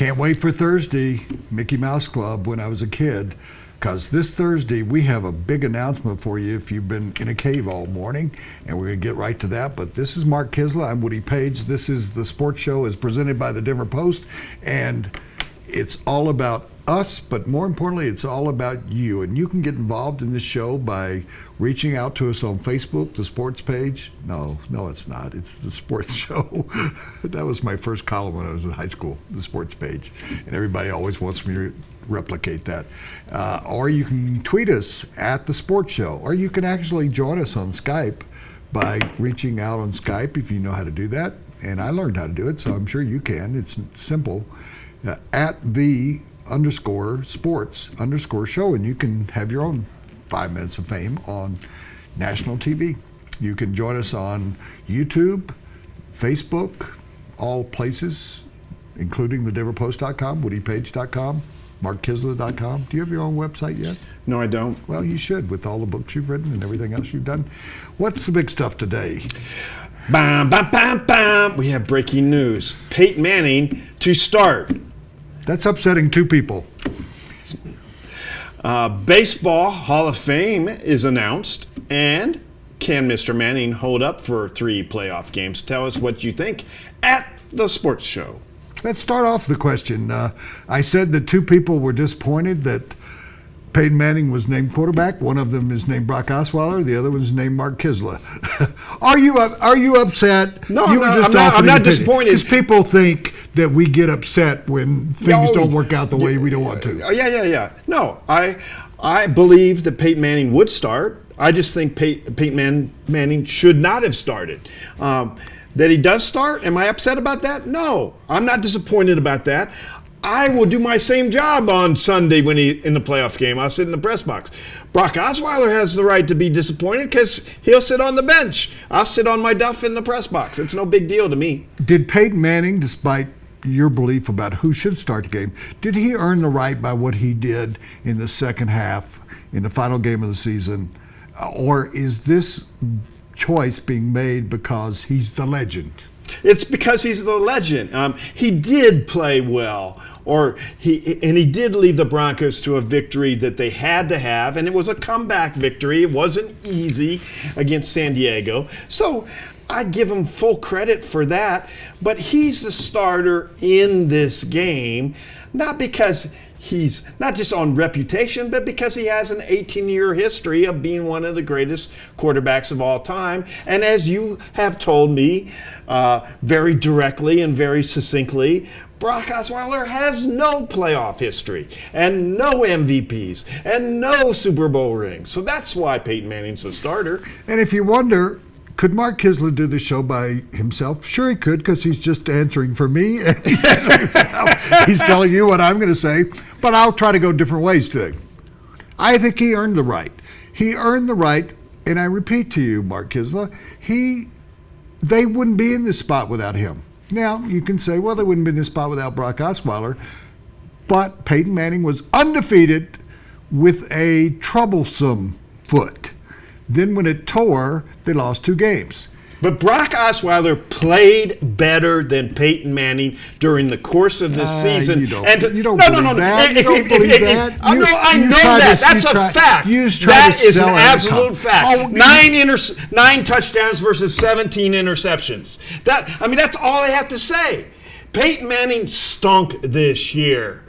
Can't wait for Thursday, Mickey Mouse Club, when I was a kid, because this Thursday we have a big announcement for you if you've been in a cave all morning, and we're going to get right to that. But this is Mark Kiszla. I'm Woody Paige. This is the sports show is presented by the Denver Post, and it's all about us, but more importantly, it's all about you. And you can get involved in this show by reaching out to us on Facebook, the sports page. No, it's not. It's the sports show. That was my first column when I was in high school, the sports page. And everybody always wants me to replicate that. Or you can tweet us at the sports show. Or you can actually join us on Skype by reaching out on Skype if you know how to do that. And I learned how to do it, so I'm sure you can. It's simple. At the _sports_ show, and you can have your own 5 minutes of fame on national TV. You can join us on YouTube, Facebook, all places, including the DenverPost.com, WoodyPage.com, MarkKiszla.com. Do you have your own website yet? No, I don't. Well, you should, with all the books you've written and everything else you've done. What's the big stuff today? Bam, bam, bam, bam. We have breaking news. Peyton Manning to start. That's upsetting two people. Baseball Hall of Fame is announced, and can Mr. Manning hold up for 3 playoff games? Tell us what you think at the sports show. Let's start off the question. I said that two people were disappointed that Peyton Manning was named quarterback. One of them is named Brock Osweiler. The other one is named Mark Kiszla. Are you upset? No, I'm not disappointed. Because people think that we get upset when things don't work out the way we don't want to. Yeah. No, I believe that Peyton Manning would start. I just think Peyton Manning should not have started. That he does start, am I upset about that? No, I'm not disappointed about that. I will do my same job on Sunday when in the playoff game. I'll sit in the press box. Brock Osweiler has the right to be disappointed because he'll sit on the bench. I'll sit on my duff in the press box. It's no big deal to me. Did Peyton Manning, despite your belief about who should start the game, did he earn the right by what he did in the second half, in the final game of the season? Or is this choice being made because he's the legend? It's because he's the legend. He did play well, he did lead the Broncos to a victory that they had to have, and it was a comeback victory. It wasn't easy against San Diego. So I give him full credit for that, but he's the starter in this game, not because he's not just on reputation, but because he has an 18-year history of being one of the greatest quarterbacks of all time. And as you have told me very directly and very succinctly, Brock Osweiler has no playoff history and no MVPs and no Super Bowl rings. So that's why Peyton Manning's the starter. And if you wonder, could Mark Kiszla do the show by himself? Sure he could, because he's just answering for me. He's telling you what I'm going to say. But I'll try to go different ways today. I think he earned the right. He earned the right, and I repeat to you, Mark Kiszla, they wouldn't be in this spot without him. Now, you can say, well, they wouldn't be in this spot without Brock Osweiler. But Peyton Manning was undefeated with a troublesome foot. Then when it tore, they lost 2 games. But Brock Osweiler played better than Peyton Manning during the course of this season. You don't believe that. You don't believe that. I know that. That's a fact. That is an absolute fact. 9 touchdowns versus 17 interceptions. That's all I have to say. Peyton Manning stunk this year.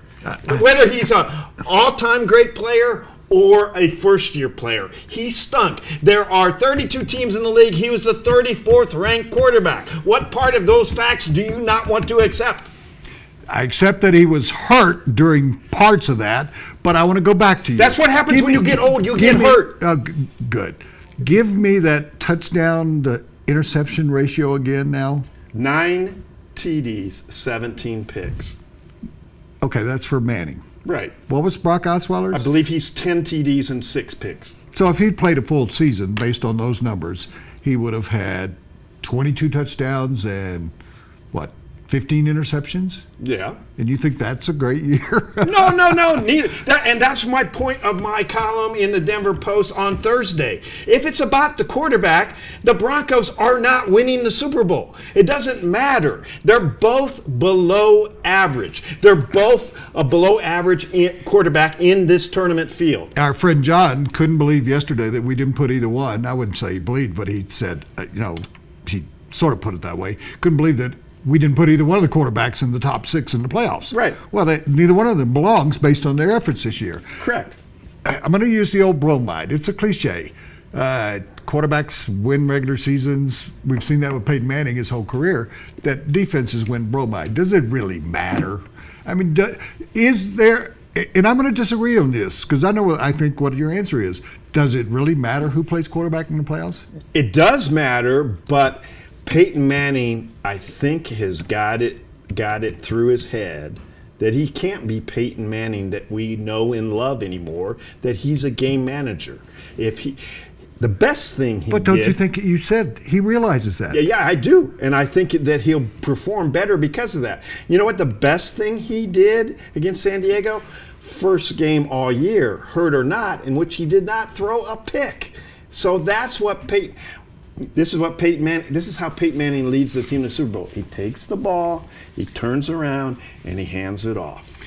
Whether he's an all-time great player or a first-year player, he stunk. There are 32 teams in the league. He was the 34th ranked quarterback. What part of those facts do you not want to accept? I accept that he was hurt during parts of that, but I want to go back to you. That's what happens when you get old. You get hurt. Good. Give me that touchdown to interception ratio again now. 9 TDs, 17 picks. Okay, that's for Manning. Right. What was Brock Osweiler's? I believe he's 10 TDs and 6 picks. So if he'd played a full season based on those numbers, he would have had 22 touchdowns and, 15 interceptions? Yeah. And you think that's a great year? No. Neither. And that's my point of my column in the Denver Post on Thursday. If it's about the quarterback, the Broncos are not winning the Super Bowl. It doesn't matter. They're both below average. They're both a below average quarterback in this tournament field. Our friend John couldn't believe yesterday that we didn't put either one. I wouldn't say he believed, but he said, he sort of put it that way. Couldn't believe that we didn't put either one of the quarterbacks in the top 6 in the playoffs. Right. Well, neither one of them belongs based on their efforts this year. Correct. I'm going to use the old bromide. It's a cliche. Quarterbacks win regular seasons. We've seen that with Peyton Manning his whole career, that defenses win bromide. Does it really matter? I mean, is there, and I'm going to disagree on this because I think what your answer is. Does it really matter who plays quarterback in the playoffs? It does matter, but Peyton Manning, I think, has got it through his head that he can't be Peyton Manning that we know and love anymore, that he's a game manager. The best thing he did... But don't you think, you said he realizes that? Yeah, I do. And I think that he'll perform better because of that. You know what the best thing he did against San Diego? First game all year, hurt or not, in which he did not throw a pick. So that's what Peyton... This is how Peyton Manning leads the team to the Super Bowl. He takes the ball, he turns around, and he hands it off.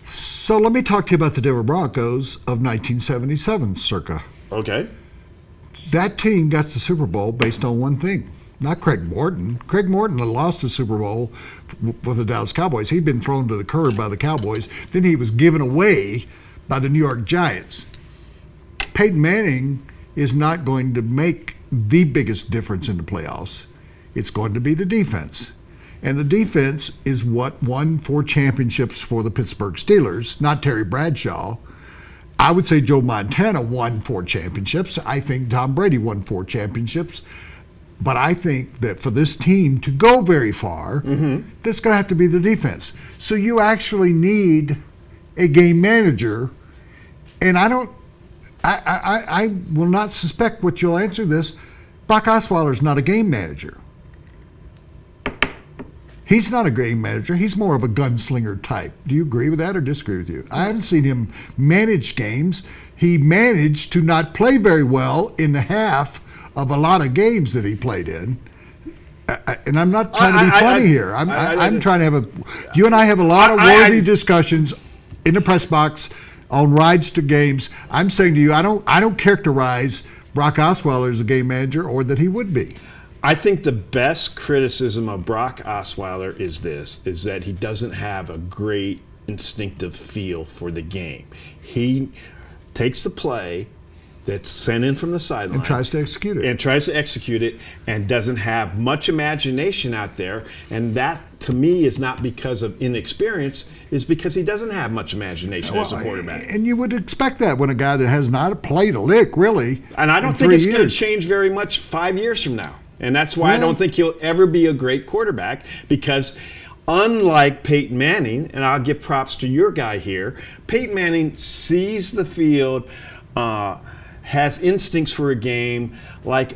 So let me talk to you about the Denver Broncos of 1977, circa. Okay. That team got the Super Bowl based on one thing. Not Craig Morton. Craig Morton had lost the Super Bowl with the Dallas Cowboys. He'd been thrown to the curb by the Cowboys. Then he was given away by the New York Giants. Peyton Manning is not going to make the biggest difference in the playoffs. It's going to be the defense. And the defense is what won 4 championships for the Pittsburgh Steelers, not Terry Bradshaw. I would say Joe Montana won 4 championships. I think Tom Brady won 4 championships. But I think that for this team to go very far, that's going to have to be the defense. So you actually need a game manager. And I will not suspect what you'll answer this. Brock Osweiler is not a game manager. He's not a game manager. He's more of a gunslinger type. Do you agree with that or disagree with you? I haven't seen him manage games. He managed to not play very well in the half of a lot of games that he played in. And I'm not trying to be funny here. I'm trying to have you and I have a lot of worthy discussions in the press box on rides to games. I'm saying to you, I don't characterize Brock Osweiler as a game manager or that he would be. I think the best criticism of Brock Osweiler is that he doesn't have a great instinctive feel for the game. He takes the play that's sent in from the sideline and tries to execute it. And doesn't have much imagination out there. And that, to me, is not because of inexperience, is because he doesn't have much imagination as a quarterback. And you would expect that when a guy that has not played a lick, really. And I don't think it's going to change very much 5 years from now. And that's why I don't think he'll ever be a great quarterback, because unlike Peyton Manning, and I'll give props to your guy here, Peyton Manning sees the field, has instincts for a game like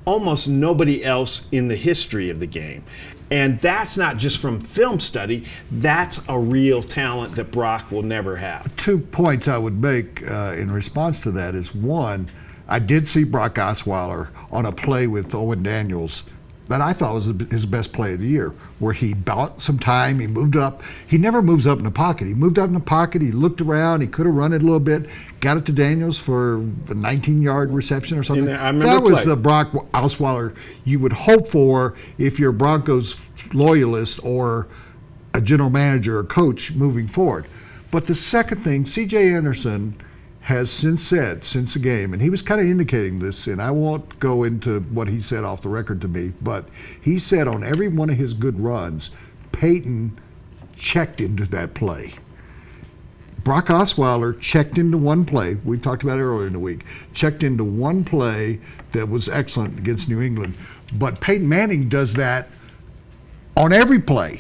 almost nobody else in the history of the game. And that's not just from film study, that's a real talent that Brock will never have. 2 points I would make in response to that is, one, I did see Brock Osweiler on a play with Owen Daniels that I thought was his best play of the year, where he bought some time, he moved up. He never moves up in the pocket. He moved up in the pocket, he looked around, he could have run it a little bit, got it to Daniels for a 19-yard reception or something. That was the Brock Osweiler you would hope for if you're a Broncos loyalist or a general manager or coach moving forward. But the second thing, C.J. Anderson has since the game, and he was kind of indicating this, and I won't go into what he said off the record to me, but he said on every one of his good runs, Peyton checked into that play. Brock Osweiler checked into one play, we talked about it earlier in the week, checked into one play that was excellent against New England, but Peyton Manning does that on every play.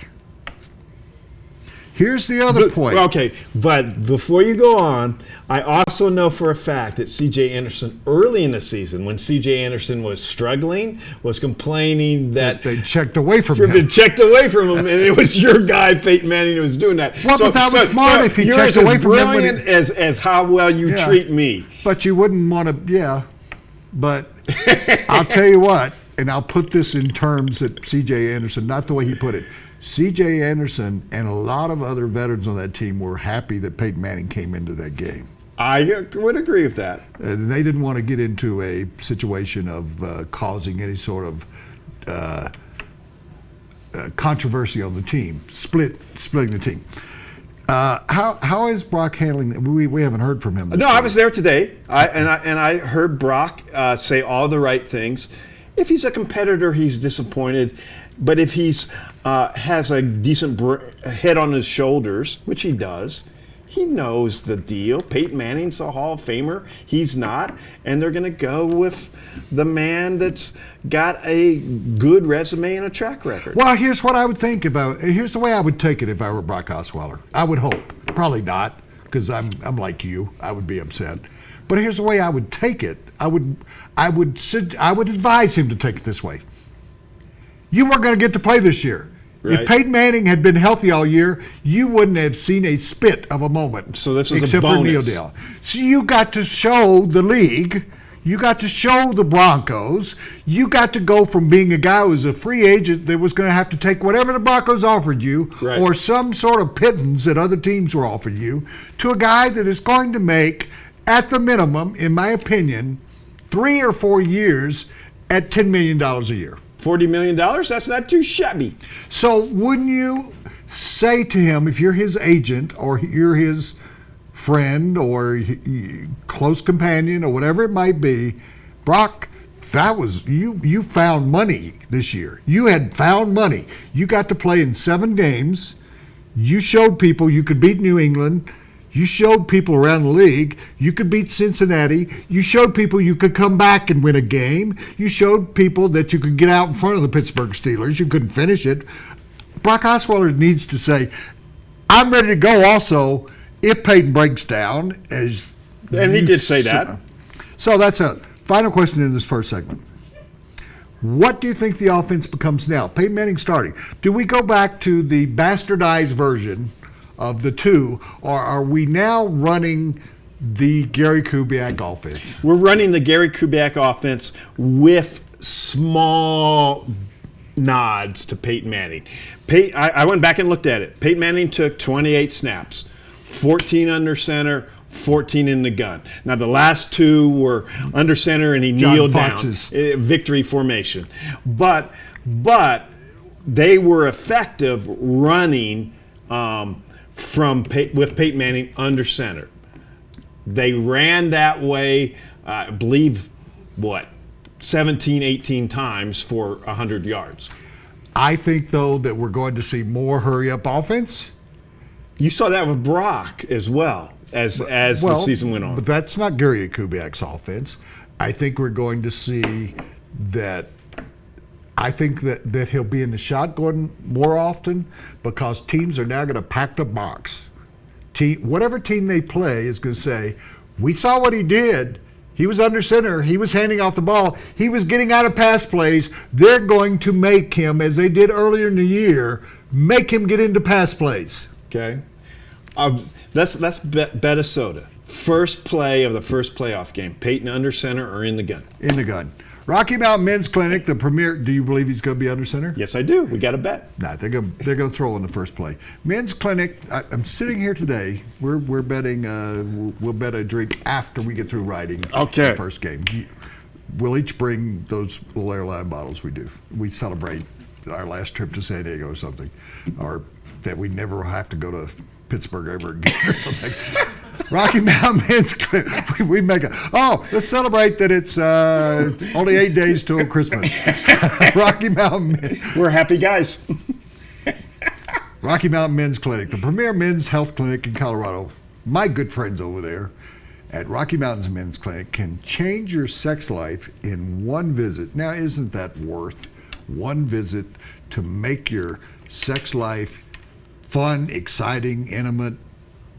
Here's the other point. Okay, but before you go on, I also know for a fact that C.J. Anderson, early in the season, when C.J. Anderson was struggling, was complaining that They checked away from him. been checked away from him, and it was your guy, Peyton Manning, who was doing that. Well, but that was smart if he you're checked away from him when he- as brilliant as how well you Yeah. treat me. But you wouldn't want to, yeah. But I'll tell you what, and I'll put this in terms that C.J. Anderson, not the way he put it. C.J. Anderson and a lot of other veterans on that team were happy that Peyton Manning came into that game. I would agree with that. And they didn't want to get into a situation of causing any sort of controversy on the team, splitting the team. How is Brock handling that? We haven't heard from him. No, I was there today, and I heard Brock say all the right things. If he's a competitor, he's disappointed, but if he's has a decent head on his shoulders, which he does, he knows the deal. Peyton Manning's a Hall of Famer. He's not, and they're going to go with the man that's got a good resume and a track record. Well, here's what I would think here's the way I would take it if I were Brock Osweiler. I would hope, probably not, because I'm like you. I would be upset. But here's the way I would take it. I would advise him to take it this way. You weren't going to get to play this year. Right. If Peyton Manning had been healthy all year, you wouldn't have seen a spit of a moment. So this is a except bonus. for Neil Dale. So you got to show the league. You got to show the Broncos. You got to go from being a guy who was a free agent that was going to have to take whatever the Broncos offered you, right, or some sort of pittance that other teams were offering you, to a guy that is going to make, at the minimum, in my opinion, 3 or 4 years at $10 million a year. $40 million? That's not too shabby. So wouldn't you say to him, if you're his agent or you're his friend or close companion or whatever it might be, Brock, that was you found money this year. You had found money. You got to play in 7 games. You showed people you could beat New England. You showed people around the league you could beat Cincinnati. You showed people you could come back and win a game. You showed people that you could get out in front of the Pittsburgh Steelers. You couldn't finish it. Brock Osweiler needs to say, I'm ready to go also if Peyton breaks down. And he did say that. So that's a final question in this first segment. What do you think the offense becomes now? Peyton Manning starting. Do we go back to the bastardized version of the two, or are we now running the Gary Kubiak offense? We're running the Gary Kubiak offense with small nods to Peyton Manning. I went back and looked at it. Peyton Manning took 28 snaps, 14 under center, 14 in the gun. Now the last 2 were under center and he kneeled down. Victory formation. But they were effective running with Peyton Manning under center. They ran that way, I believe, 17, 18 times for 100 yards. I think, though, that we're going to see more hurry-up offense. You saw that with Brock as well as the season went on. But that's not Gary Kubiak's offense. I think we're going to see that. I think that he'll be in the shotgun more often because teams are now going to pack the box. Whatever team they play is going to say, we saw what he did. He was under center. He was handing off the ball. He was getting out of pass plays. They're going to make him, as they did earlier in the year, make him get into pass plays. Okay. Let's bet a soda. First play of the first playoff game, Peyton under center or in the gun? In the gun. Rocky Mountain Men's Clinic, the premier. Do you believe he's going to be under center? Yes, I do. We got to bet. Nah, they're going to throw in the first play. Men's Clinic. I'm sitting here today. We're betting. We'll bet a drink after we get through writing. Okay. The first game. We'll each bring those little airline bottles. We celebrate our last trip to San Diego or something, or that we never have to go to Pittsburgh ever again or something. Rocky Mountain Men's Clinic. We make let's celebrate that it's only 8 days till Christmas. Rocky Mountain. We're happy guys. Rocky Mountain Men's Clinic, the premier men's health clinic in Colorado. My good friends over there at Rocky Mountains Men's Clinic can change your sex life in one visit. Now, isn't that worth one visit to make your sex life fun, exciting, intimate,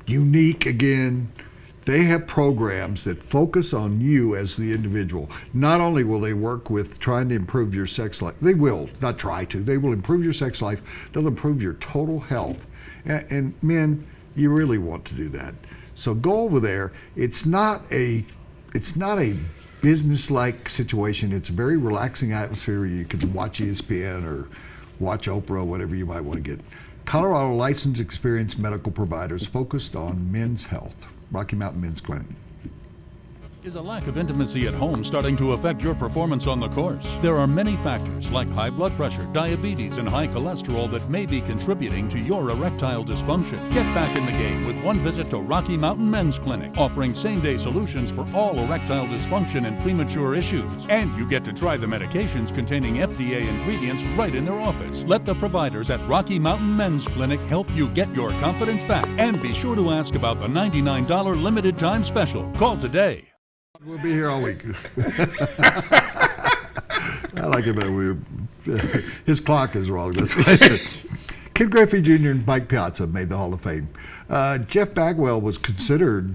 unique again. They have programs that focus on you as the individual. Not only will they work with trying to improve your sex life, they will, not try to, they will improve your sex life. They'll improve your total health. And men, you really want to do that. So go over there. It's not a business-like situation. It's a very relaxing atmosphere. You can watch ESPN or watch Oprah, whatever you might want to get. Colorado licensed experienced medical providers focused on men's health. Rocky Mountain Men's Clinic. Is a lack of intimacy at home starting to affect your performance on the course? There are many factors like high blood pressure, diabetes, and high cholesterol that may be contributing to your erectile dysfunction. Get back in the game with one visit to Rocky Mountain Men's Clinic, offering same-day solutions for all erectile dysfunction and premature issues. And you get to try the medications containing FDA ingredients right in their office. Let the providers at Rocky Mountain Men's Clinic help you get your confidence back. And be sure to ask about the $99 limited time special. Call today. We'll be here all week. I like it that his clock is wrong. That's right. Ken Griffey Jr. and Mike Piazza made the Hall of Fame. Jeff Bagwell was considered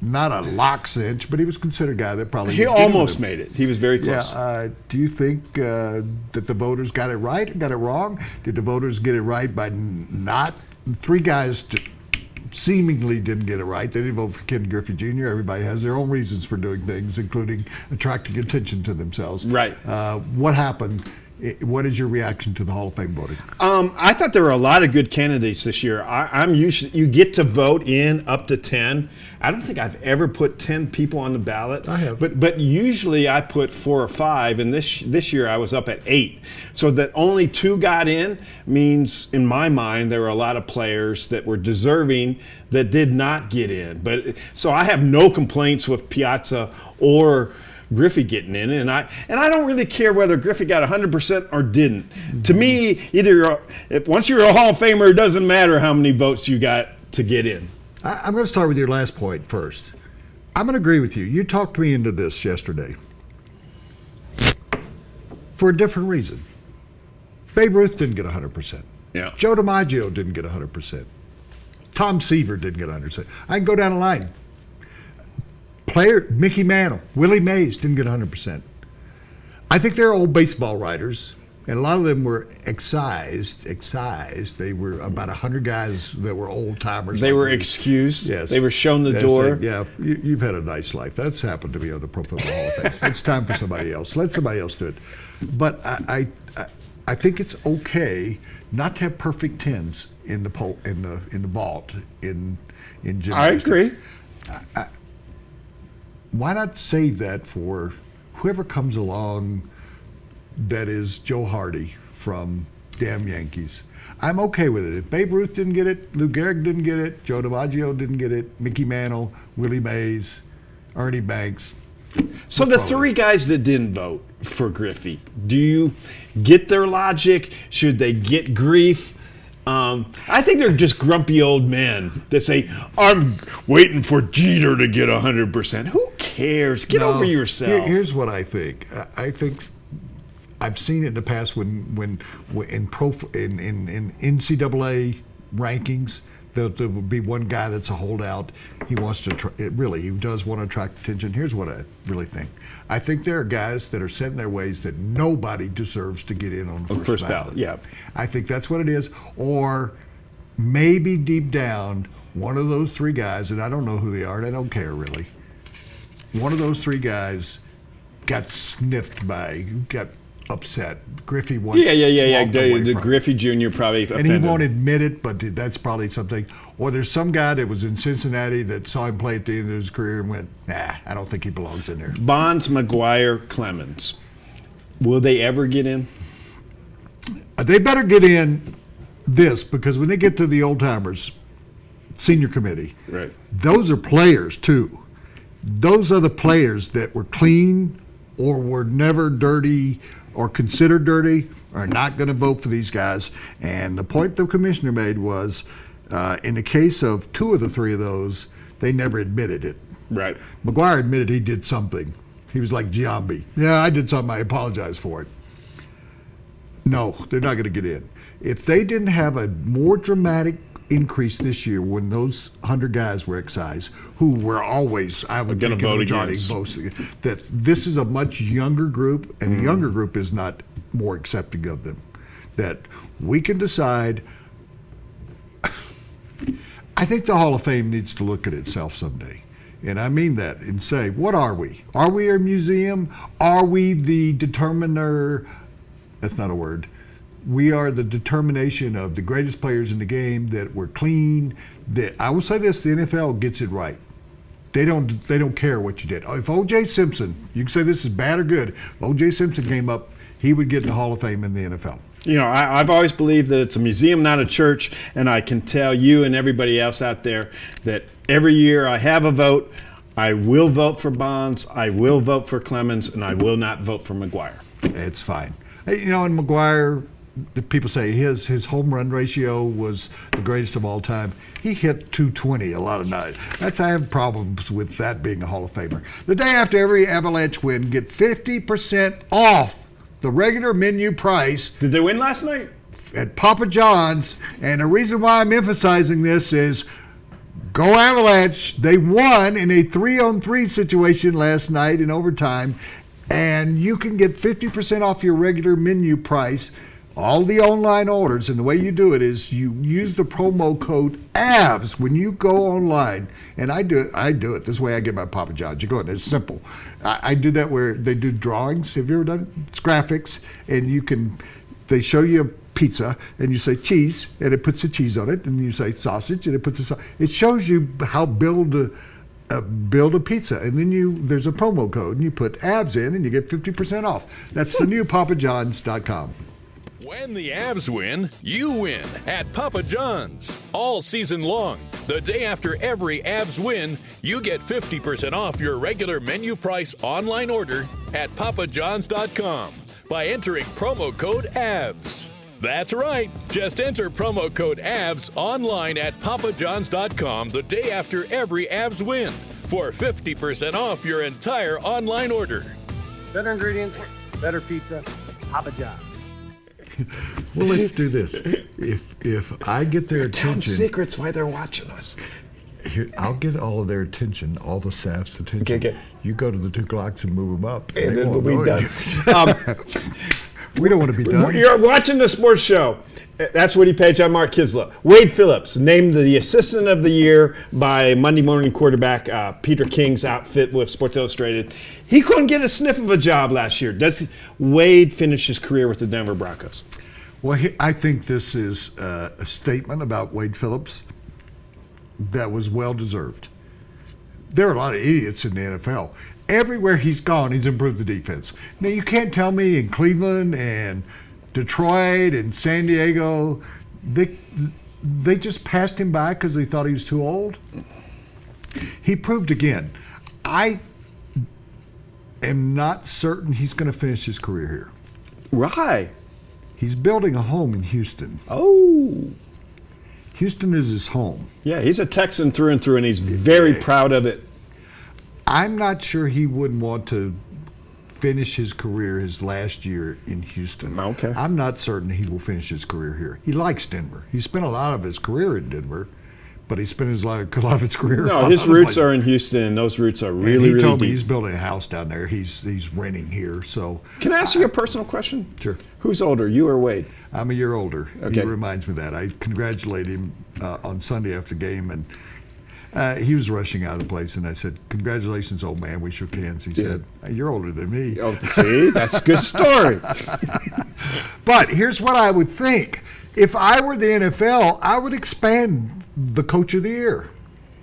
not a lock cinch, but he was considered a guy that probably he almost made it. He was very close. Yeah. Do you think that the voters got it right or got it wrong? Did the voters get it right by not three guys? Seemingly didn't get it right. They didn't vote for Ken Griffey Jr. Everybody has their own reasons for doing things, including attracting attention to themselves. Right. What happened? What is your reaction to the Hall of Fame voting? I thought there were a lot of good candidates this year. You get to vote in up to 10. I don't think I've ever put 10 people on the ballot. I have. But usually I put 4 or 5, and this year I was up at 8. So that only 2 got in means, in my mind, there were a lot of players that were deserving that did not get in. But so I have no complaints with Piazza or Griffey getting in, and I don't really care whether Griffey got 100% or didn't. To me, once you're a Hall of Famer, it doesn't matter how many votes you got to get in. I'm going to start with your last point first. I'm going to agree with you. You talked me into this yesterday for a different reason. Babe Ruth didn't get 100%. Yeah. Joe DiMaggio didn't get 100%. Tom Seaver didn't get 100%. I can go down the line. Player Mickey Mantle, Willie Mays didn't get 100%. I think they're old baseball writers, and a lot of them were excised. They were about 100 guys that were old timers. They like were me. excused. Yes. They were shown the door. Yeah, you've had a nice life. That's happened to be on the Pro Football Hall of Fame. It's time for somebody else. Let somebody else do it. But I think it's okay not to have perfect 10s in the vault in gymnastics. I agree. Why not save that for whoever comes along that is Joe Hardy from Damn Yankees? I'm okay with it. If Babe Ruth didn't get it, Lou Gehrig didn't get it, Joe DiMaggio didn't get it, Mickey Mantle, Willie Mays, Ernie Banks. So the 3 guys that didn't vote for Griffey, do you get their logic? Should they get grief? I think they're just grumpy old men that say, I'm waiting for Jeter to get 100%. Who cares? Get over yourself. Here's what I think. I think I've seen it in the past when in NCAA rankings, there will be one guy that's a holdout. He wants to he does want to attract attention. Here's what I really think. I think there are guys that are set in their ways that nobody deserves to get in on the first ballot. Yeah. I think that's what it is. Or maybe deep down, one of those 3 guys, and I don't know who they are, and I don't care really. One of those 3 guys got sniffed got upset. Griffey wants The Griffey Jr. probably offended. And he won't admit it, but that's probably something. Or there's some guy that was in Cincinnati that saw him play at the end of his career and went, I don't think he belongs in there. Bonds, McGuire, Clemens. Will they ever get in? They better get in because when they get to the old timers senior committee, right, those are players too. Those are the players that were clean or were never dirty or considered dirty are not going to vote for these guys. And the point the commissioner made was, in the case of 2 of the 3 of those, they never admitted it. Right. McGuire admitted he did something. He was like Giambi. Yeah, I did something. I apologize for it. No, they're not going to get in. If they didn't have a more dramatic increase this year when those 100 guys were excised, who were always, I would Gonna think, in the vote majority against. votes, that this is a much younger group, and the younger group is not more accepting of them. That we can decide. I think the Hall of Fame needs to look at itself someday. And I mean that, and say, what are we? Are we a museum? Are we the determiner? That's not a word. We are the determination of the greatest players in the game, that we're clean. That I will say this, the NFL gets it right. They don't care what you did. If O.J. Simpson, you can say this is bad or good, if O.J. Simpson came up, he would get in the Hall of Fame in the NFL. You know, I've always believed that it's a museum, not a church, and I can tell you and everybody else out there that every year I have a vote. I will vote for Bonds, I will vote for Clemens, and I will not vote for McGuire. It's fine. You know, and McGuire, the people say his home run ratio was the greatest of all time. He hit 220 a lot of nights. I have problems with that being a Hall of Famer. The day after every Avalanche win, get 50% off the regular menu price Did they win last night? at Papa John's. And the reason why I'm emphasizing this is go Avalanche. They won in a 3-on-3 situation last night in overtime. And you can get 50% off your regular menu price, all the online orders. And the way you do it is you use the promo code AVS when you go online. And I do it. This way I get my Papa John's. You go in, it's simple. I do that where they do drawings. Have you ever done it? It's graphics. And they show you a pizza and you say cheese and it puts the cheese on it. And you say sausage and it puts the sausage. It shows you how build a pizza, and then there's a promo code, and you put ABS in, and you get 50% off. That's the new PapaJohns.com. When the Avs win, you win at Papa John's. All season long, the day after every Avs win, you get 50% off your regular menu price online order at papajohns.com by entering promo code AVS. That's right. Just enter promo code AVS online at papajohns.com the day after every Avs win for 50% off your entire online order. Better ingredients, better pizza, Papa John's. Well, let's do this. If I get their attention, secrets why they're watching us. here, I'll get all of their attention, all the staff's attention. Okay. You go to the 2 clocks and move them up. And They then won't we'll be know done. it. We don't want to be done. You're watching the sports show. That's Woody Paige. I'm Mark Kiszla. Wade Phillips, named the Assistant of the Year by Monday Morning Quarterback Peter King's outfit with Sports Illustrated. He couldn't get a sniff of a job last year. Does Wade finish his career with the Denver Broncos? Well, I think this is a statement about Wade Phillips that was well deserved. There are a lot of idiots in the NFL. Everywhere he's gone, he's improved the defense. Now, you can't tell me in Cleveland and Detroit and San Diego, they just passed him by because they thought he was too old. He proved again. I am not certain he's going to finish his career here. Right. He's building a home in Houston. Oh. Houston is his home. Yeah, he's a Texan through and through, and he's very proud of it. I'm not sure he wouldn't want to finish his career his last year in Houston. Okay. I'm not certain he will finish his career here. He likes Denver. He spent a lot of his career in Denver, but he spent a lot of his career. No, his roots are in Houston, and those roots are really, and he really told me deep. he's building a house down there. He's renting here. So Can I ask you a personal question? Sure. Who's older, you or Wade? I'm a year older. Okay. He reminds me of that. I congratulated him on Sunday after the game, and he was rushing out of the place, and I said, "Congratulations, old man." We shook hands. He said, "You're older than me." Oh, see, that's a good story. But here's what I would think. If I were the NFL, I would expand the Coach of the Year.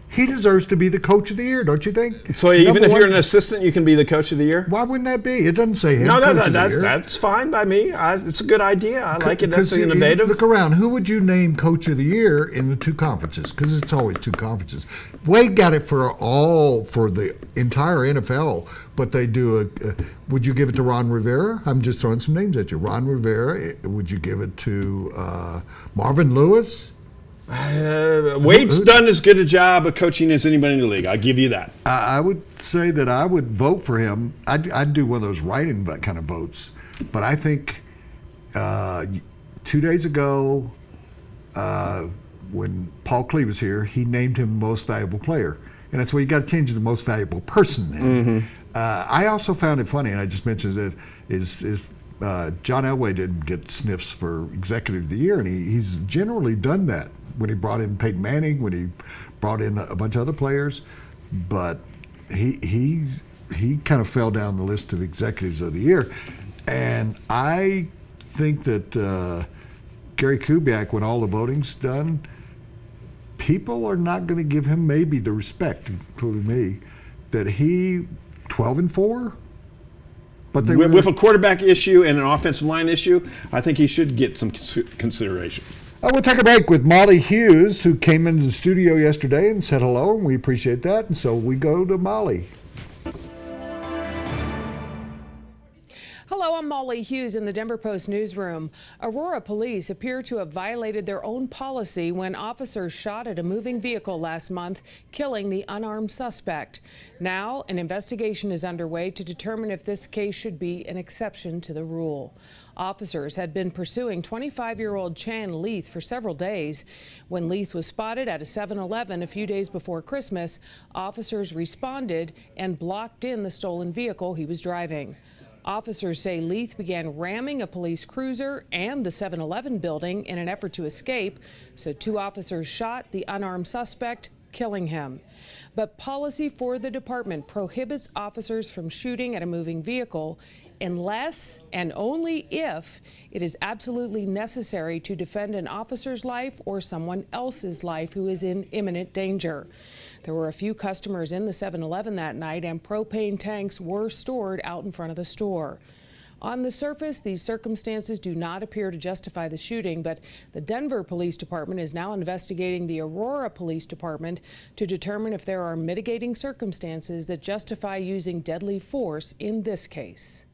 He deserves to be the Coach of the Year, don't you think? So even Number if you're one- an assistant, you can be the coach of the year? Why wouldn't that be? It doesn't say head No, coach of the year. that's fine by me. It's a good idea. I like it. That's Because you innovative. Look around. Who would you name Coach of the Year in the 2 conferences? Because it's always 2 conferences. Wade got it for the entire NFL, but they do would you give it to Ron Rivera? I'm just throwing some names at you. Ron Rivera. Would you give it to Marvin Lewis? Wade's done as good a job of coaching as anybody in the league. I'll give you that. I would say that I would vote for him. I'd do one of those write-in kind of votes. But I think 2 days ago, when Paul Klee was here, he named him most valuable player. And that's why you got to change it to most valuable person then. I also found it funny, and I just mentioned it, is John Elway didn't get sniffs for Executive of the Year, and he's generally done that when he brought in Peyton Manning, when he brought in a bunch of other players. But he kind of fell down the list of Executives of the Year. And I think that Gary Kubiak, when all the voting's done, people are not going to give him maybe the respect, including me, that he 12-4. But with a quarterback issue and an offensive line issue, I think he should get some consideration. We'll take a break with Molly Hughes, who came into the studio yesterday and said hello, and we appreciate that. And so we go to Molly. Hello, I'm Molly Hughes in the Denver Post newsroom. Aurora police appear to have violated their own policy when officers shot at a moving vehicle last month, killing the unarmed suspect. Now, an investigation is underway to determine if this case should be an exception to the rule. Officers had been pursuing 25-year-old Chan Leith for several days. When Leith was spotted at a 7-Eleven a few days before Christmas, officers responded and blocked in the stolen vehicle he was driving. Officers say Leith began ramming a police cruiser and the 7-Eleven building in an effort to escape, so 2 officers shot the unarmed suspect, killing him. But policy for the department prohibits officers from shooting at a moving vehicle unless and only if it is absolutely necessary to defend an officer's life or someone else's life who is in imminent danger. There were a few customers in the 7-Eleven that night, and propane tanks were stored out in front of the store. On the surface, these circumstances do not appear to justify the shooting, but the Denver Police Department is now investigating the Aurora Police Department to determine if there are mitigating circumstances that justify using deadly force in this case.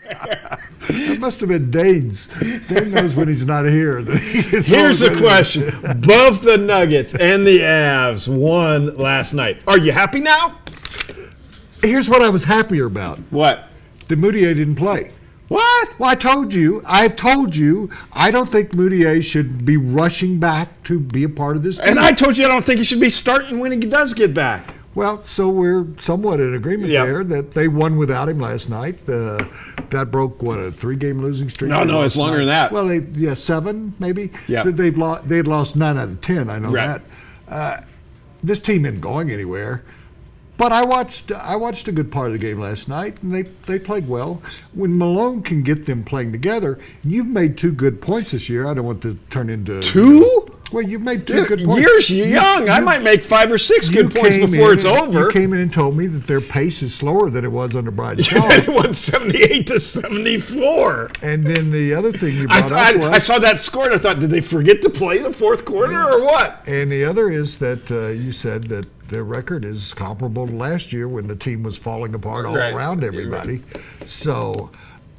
That must have been Dane's. Dane knows when he's not here. Here's the question. Both the Nuggets and the Avs won last night. Are you happy now? Here's what I was happier about. What? That Moutier didn't play. What? Well, I've told you, I don't think Moutier should be rushing back to be a part of this team. And I told you I don't think he should be starting when he does get back. Well, so we're somewhat in agreement Yep. there that they won without him last night. That broke, what, a 3-game losing streak? No, it's longer than that. Well, 7 maybe? Yeah. They'd lost 9 out of 10, I know Right. that. This team isn't going anywhere. But I watched a good part of the game last night, and they played well. When Malone can get them playing together, you've made 2 good points this year. I don't want to turn into 2? Well, you've made 2 good points. You're young. I might make 5 or 6 good points before it's over. You came in and told me that their pace is slower than it was under Brian Shaw. They won 78-74. And then the other thing you brought up was... I saw that score and I thought, did they forget to play the fourth quarter or what? And the other is that you said that their record is comparable to last year when the team was falling apart all Right. around everybody. So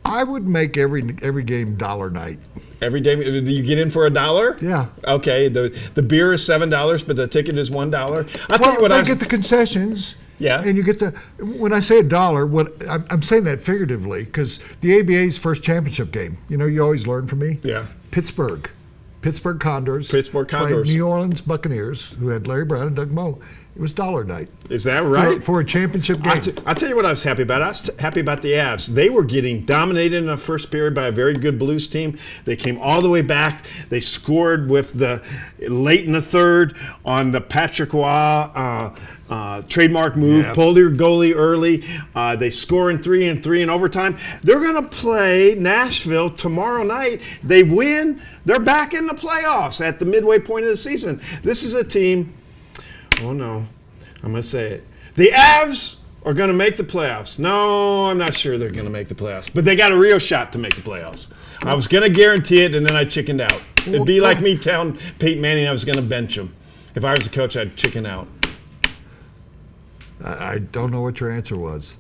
I would make every game dollar night. Every day you get in for $1? Yeah. Okay. The beer is $7, but the ticket is $1. I'll tell Well, you what they get the concessions. Yeah. And you get the, when I say $1, what I'm saying that figuratively, because the ABA's first championship game, you always learn from me. Yeah. Pittsburgh Condors. Pittsburgh Condors. Played New Orleans Buccaneers, who had Larry Brown and Doug Moe. It was dollar night. Is that right? For a championship game. I'll tell you what I was happy about. I was happy about the Avs. They were getting dominated in the first period by a very good Blues team. They came all the way back. They scored with the late in the third on the Patrick Waugh trademark move. Yep. Pulled their goalie early. They score in 3 and 3 in overtime. They're going to play Nashville tomorrow night. They win. They're back in the playoffs at the midway point of the season. This is a team. Oh, no. I'm going to say it. The Avs are going to make the playoffs. No, I'm not sure they're going to make the playoffs. But they got a real shot to make the playoffs. I was going to guarantee it, and then I chickened out. It'd be like me telling Peyton Manning I was going to bench him. If I was a coach, I'd chicken out. I don't know what your answer was.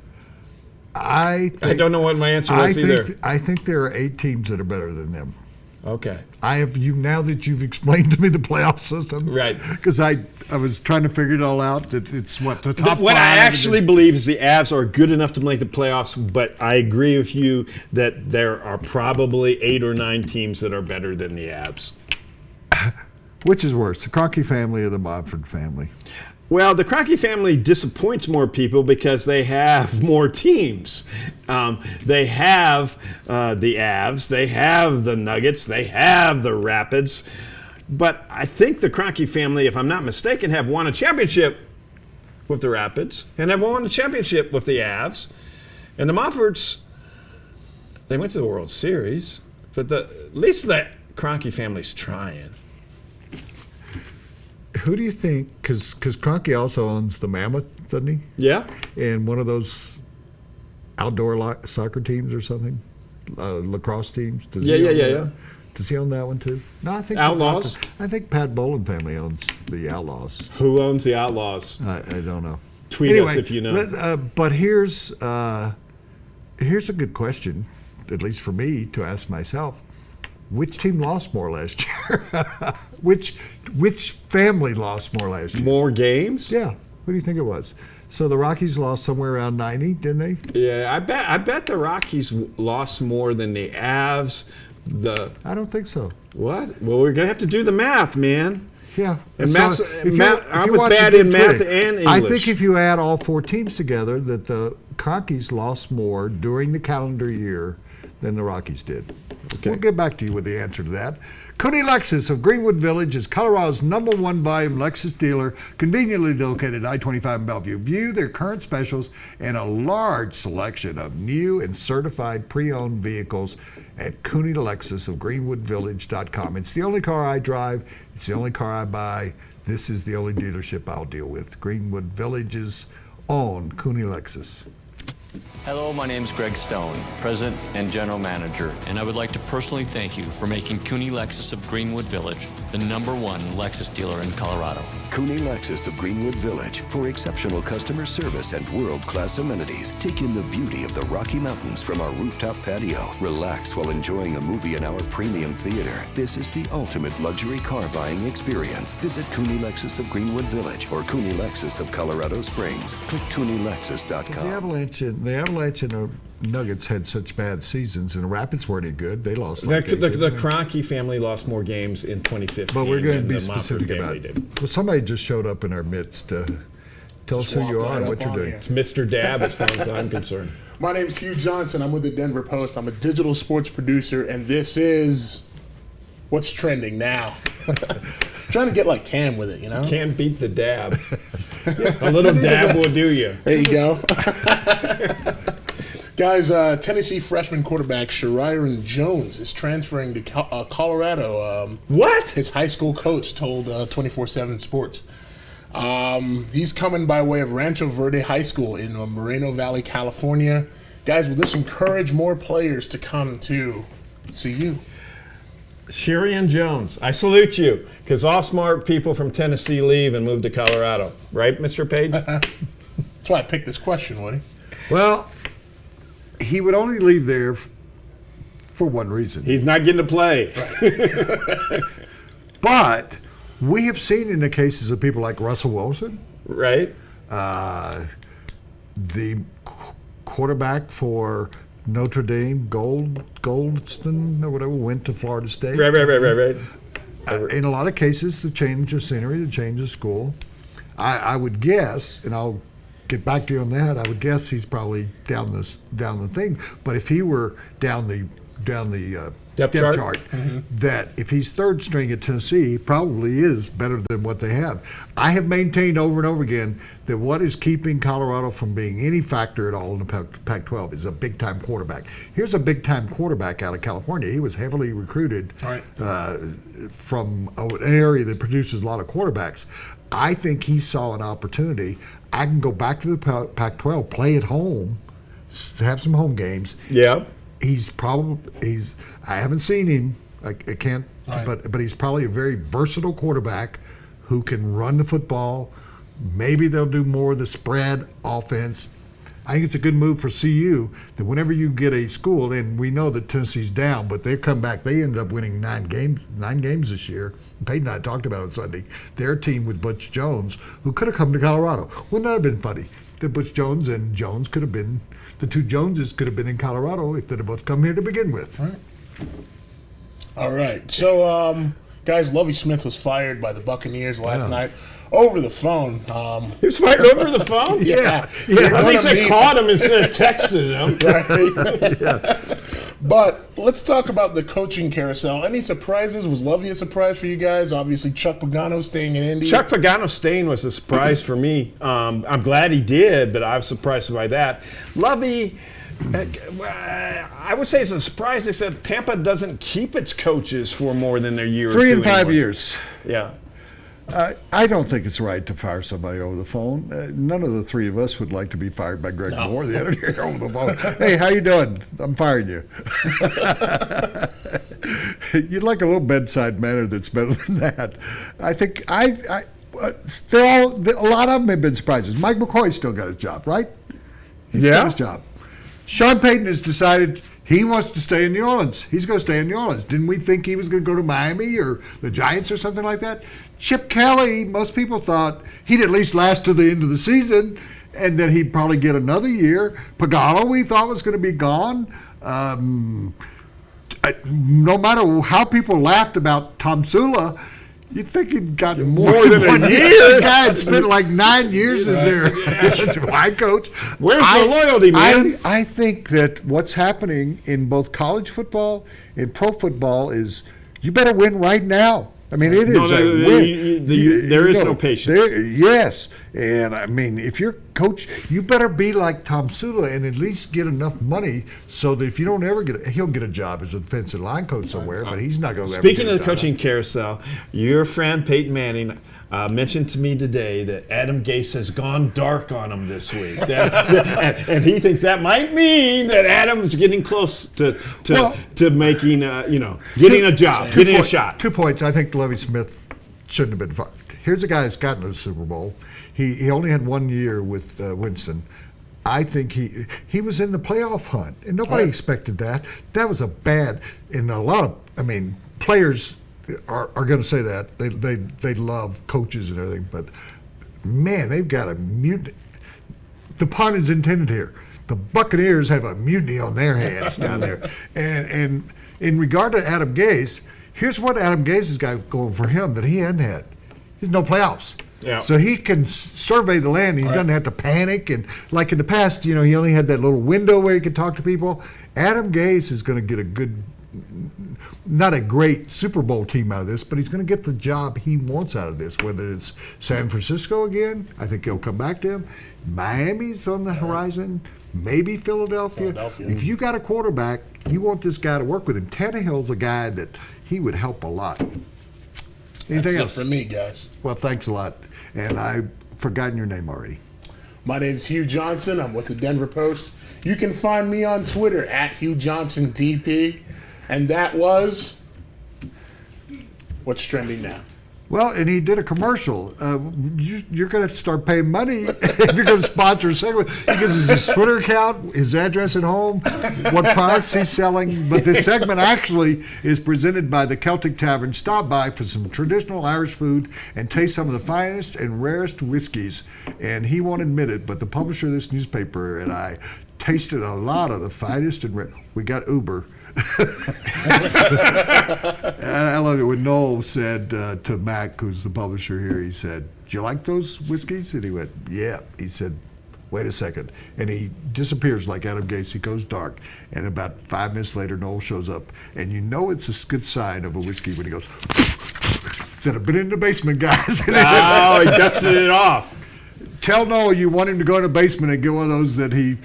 I don't know what my answer was either. I think there are 8 teams that are better than them. Okay. I have you now that you've explained to me the playoff system. Right. Because I was trying to figure it all out. That it's what the top. What I five actually believe is the Avs are good enough to make the playoffs, but I agree with you that there are probably 8 or 9 teams that are better than the Avs. Which is worse, the Kroenke family or the Modford family? Well, the Kroenke family disappoints more people because they have more teams. They have the Avs, they have the Nuggets, they have the Rapids. But I think the Kroenke family, if I'm not mistaken, have won a championship with the Rapids and have won a championship with the Avs. And the Moffords, they went to the World Series, but at least the Kroenke family's trying. Who do you think? Because Kroenke also owns the Mammoth, doesn't he? Yeah? And one of those outdoor soccer teams or something, lacrosse teams. Does he own that? Does he own that one too? No, I think Outlaws? I think Pat Boland family owns the Outlaws. Who owns the Outlaws? I don't know. Tweet us if you know. But here's a good question, at least for me to ask myself: which team lost more last year? which family lost more last year? More games? Yeah. What do you think it was? So the Rockies lost somewhere around 90, didn't they? Yeah, I bet the Rockies lost more than the Avs. I don't think so. What? Well, we're gonna have to do the math, man. Yeah. And So I was bad in math and English. I think if you add all 4 teams together, that the Rockies lost more during the calendar year than the Rockies did. Okay. We'll get back to you with the answer to that. Cooney Lexus of Greenwood Village is Colorado's #1 volume Lexus dealer, conveniently located at I-25 in Bellevue. View their current specials and a large selection of new and certified pre-owned vehicles at Cooney Lexus of GreenwoodVillage.com. It's the only car I drive. It's the only car I buy. This is the only dealership I'll deal with. Greenwood Village's own Cooney Lexus. Hello, my name is Greg Stone, President and General Manager, and I would like to personally thank you for making Cooney Lexus of Greenwood Village the #1 Lexus dealer in Colorado. Cooney Lexus of Greenwood Village for exceptional customer service and world-class amenities. Take in the beauty of the Rocky Mountains from our rooftop patio. Relax while enjoying a movie in our premium theater. This is the ultimate luxury car buying experience. Visit Cooney Lexus of Greenwood Village or Cooney Lexus of Colorado Springs. Click CooneyLexus.com. The Avalanche and the Nuggets had such bad seasons, and the Rapids weren't any good. They lost. The Kroenke family lost more games in 2015. But we're going to be than the specific Mofford about family it. did. Well, somebody just showed up in our midst. Tell us who you are and what you're doing. It's Mr. Dab, as far as I'm concerned. My name's Hugh Johnson. I'm with the Denver Post. I'm a digital sports producer, and this is what's trending now. Trying to get like Cam with it, you know? Can't beat the dab. A little dab will do you. There you go. Guys, Tennessee freshman quarterback Shariron Jones is transferring to Colorado. What? His high school coach told 24/7 Sports. He's coming by way of Rancho Verde High School in Moreno Valley, California. Guys, will this encourage more players to come to CU? Shariron Jones, I salute you, because all smart people from Tennessee leave and move to Colorado. Right, Mr. Paige? That's why I picked this question, Woody. Well, he would only leave there for one reason. He's not getting to play. But we have seen in the cases of people like Russell Wilson, Right? the quarterback for Notre Dame, Goldston or whatever, went to Florida State. Right. In a lot of cases, the change of scenery, the change of school. I would guess, and I'll get back to you on that. I would guess he's probably down the thing. But if he were down the depth chart, that if he's third string at Tennessee, he probably is better than what they have. I have maintained over and over again that what is keeping Colorado from being any factor at all in the Pac-12 is a big-time quarterback. Here's a big-time quarterback out of California. He was heavily recruited from an area that produces a lot of quarterbacks. I think he saw an opportunity. I can go back to the Pac-12, play at home, have some home games. Yeah. I haven't seen him. I can't, but he's probably a very versatile quarterback who can run the football. Maybe they'll do more of the spread offense. I think it's a good move for CU that whenever you get a school, and we know that Tennessee's down, but they come back. They ended up winning 9 games this year. Paige and I talked about it on Sunday. Their team with Butch Jones, who could have come to Colorado. Wouldn't that have been funny? That Butch Jones and Jones could have been, the two Joneses could have been in Colorado if they'd have both come here to begin with. All right. So, guys, Lovie Smith was fired by the Buccaneers last night over the phone. He was fired over the phone? Yeah. At least I caught him instead of texting him. Right? But let's talk about the coaching carousel. Any surprises? Was Lovie a surprise for you guys? Obviously, Chuck Pagano staying in Indy. Chuck Pagano staying was a surprise for me. I'm glad he did, but I was surprised by that. Lovie, I would say it's a surprise. They said Tampa doesn't keep its coaches for more than a year or 2 3 and 5 anymore. years. Yeah. I don't think it's right to fire somebody over the phone. None of the three of us would like to be fired by Greg Moore, the editor, over the phone. Hey, how you doing? I'm firing you. You'd like a little bedside manner that's better than that. I think still a lot of them have been surprises. Mike McCoy still got his job, right? He's got his job. Sean Payton has decided he wants to stay in New Orleans. He's going to stay in New Orleans. Didn't we think he was going to go to Miami or the Giants or something like that? Chip Kelly, most people thought he'd at least last to the end of the season and that he'd probably get another year. Pagano, we thought was going to be gone. No matter how people laughed about Tom Sula, you'd think he'd gotten more than a year. The guy had spent like 9 years as their line coach. Where's the loyalty, man? I think that what's happening in both college football and pro football is you better win right now. I mean, it is a win. There is no patience. Yes. And, I mean, if you're coach, you better be like Tom Sula and at least get enough money so that if you don't ever he'll get a job as a defensive line coach somewhere, but he's not going to ever Speaking get of a the job. coaching carousel, your friend Peyton Manning mentioned to me today that Adam Gase has gone dark on him this week. And he thinks that might mean that Adam's getting close to making, getting a job, getting a shot. 2 points. I think Lovie Smith shouldn't have been fired. Here's a guy that's gotten to the Super Bowl. He only had 1 year with Winston. I think he was in the playoff hunt, and nobody expected that. That was a bad, and a lot of, players are going to say that. They love coaches and everything, but man, they've got a mutiny. The pun is intended here. The Buccaneers have a mutiny on their hands down there. And in regard to Adam Gase, here's what Adam Gase has got going for him that he hadn't had. There's no playoffs. Yeah. So he can survey the land. He doesn't have to panic. And like in the past, he only had that little window where he could talk to people. Adam Gase is going to get a good, not a great Super Bowl team out of this, but he's going to get the job he wants out of this, whether it's San Francisco again. I think he'll come back to him. Miami's on the horizon. Maybe Philadelphia. If you got a quarterback, you want this guy to work with him. Tannehill's a guy that he would help a lot. Anything else? That's it for me, guys. Well, thanks a lot. And I've forgotten your name already. My name's Hugh Johnson. I'm with the Denver Post. You can find me on Twitter at HughJohnsonDP. And that was what's trending now. Well, and he did a commercial. You're going to start paying money if you're going to sponsor a segment. He gives us his Twitter account, his address at home, what products he's selling. But this segment actually is presented by the Celtic Tavern. Stop by for some traditional Irish food and taste some of the finest and rarest whiskeys. And he won't admit it, but the publisher of this newspaper and I tasted a lot of the finest and we got Uber. And I love it when Noel said to Mac, who's the publisher here, he said, "Do you like those whiskeys?" And he went, "Yeah." He said, "Wait a second." And he disappears like Adam Gase. He goes dark. And about 5 minutes later, Noel shows up. And you know it's a good sign of a whiskey when he goes, said, "I've been in the basement, guys." Oh, he dusted it off. Tell Noel you want him to go in the basement and get one of those that he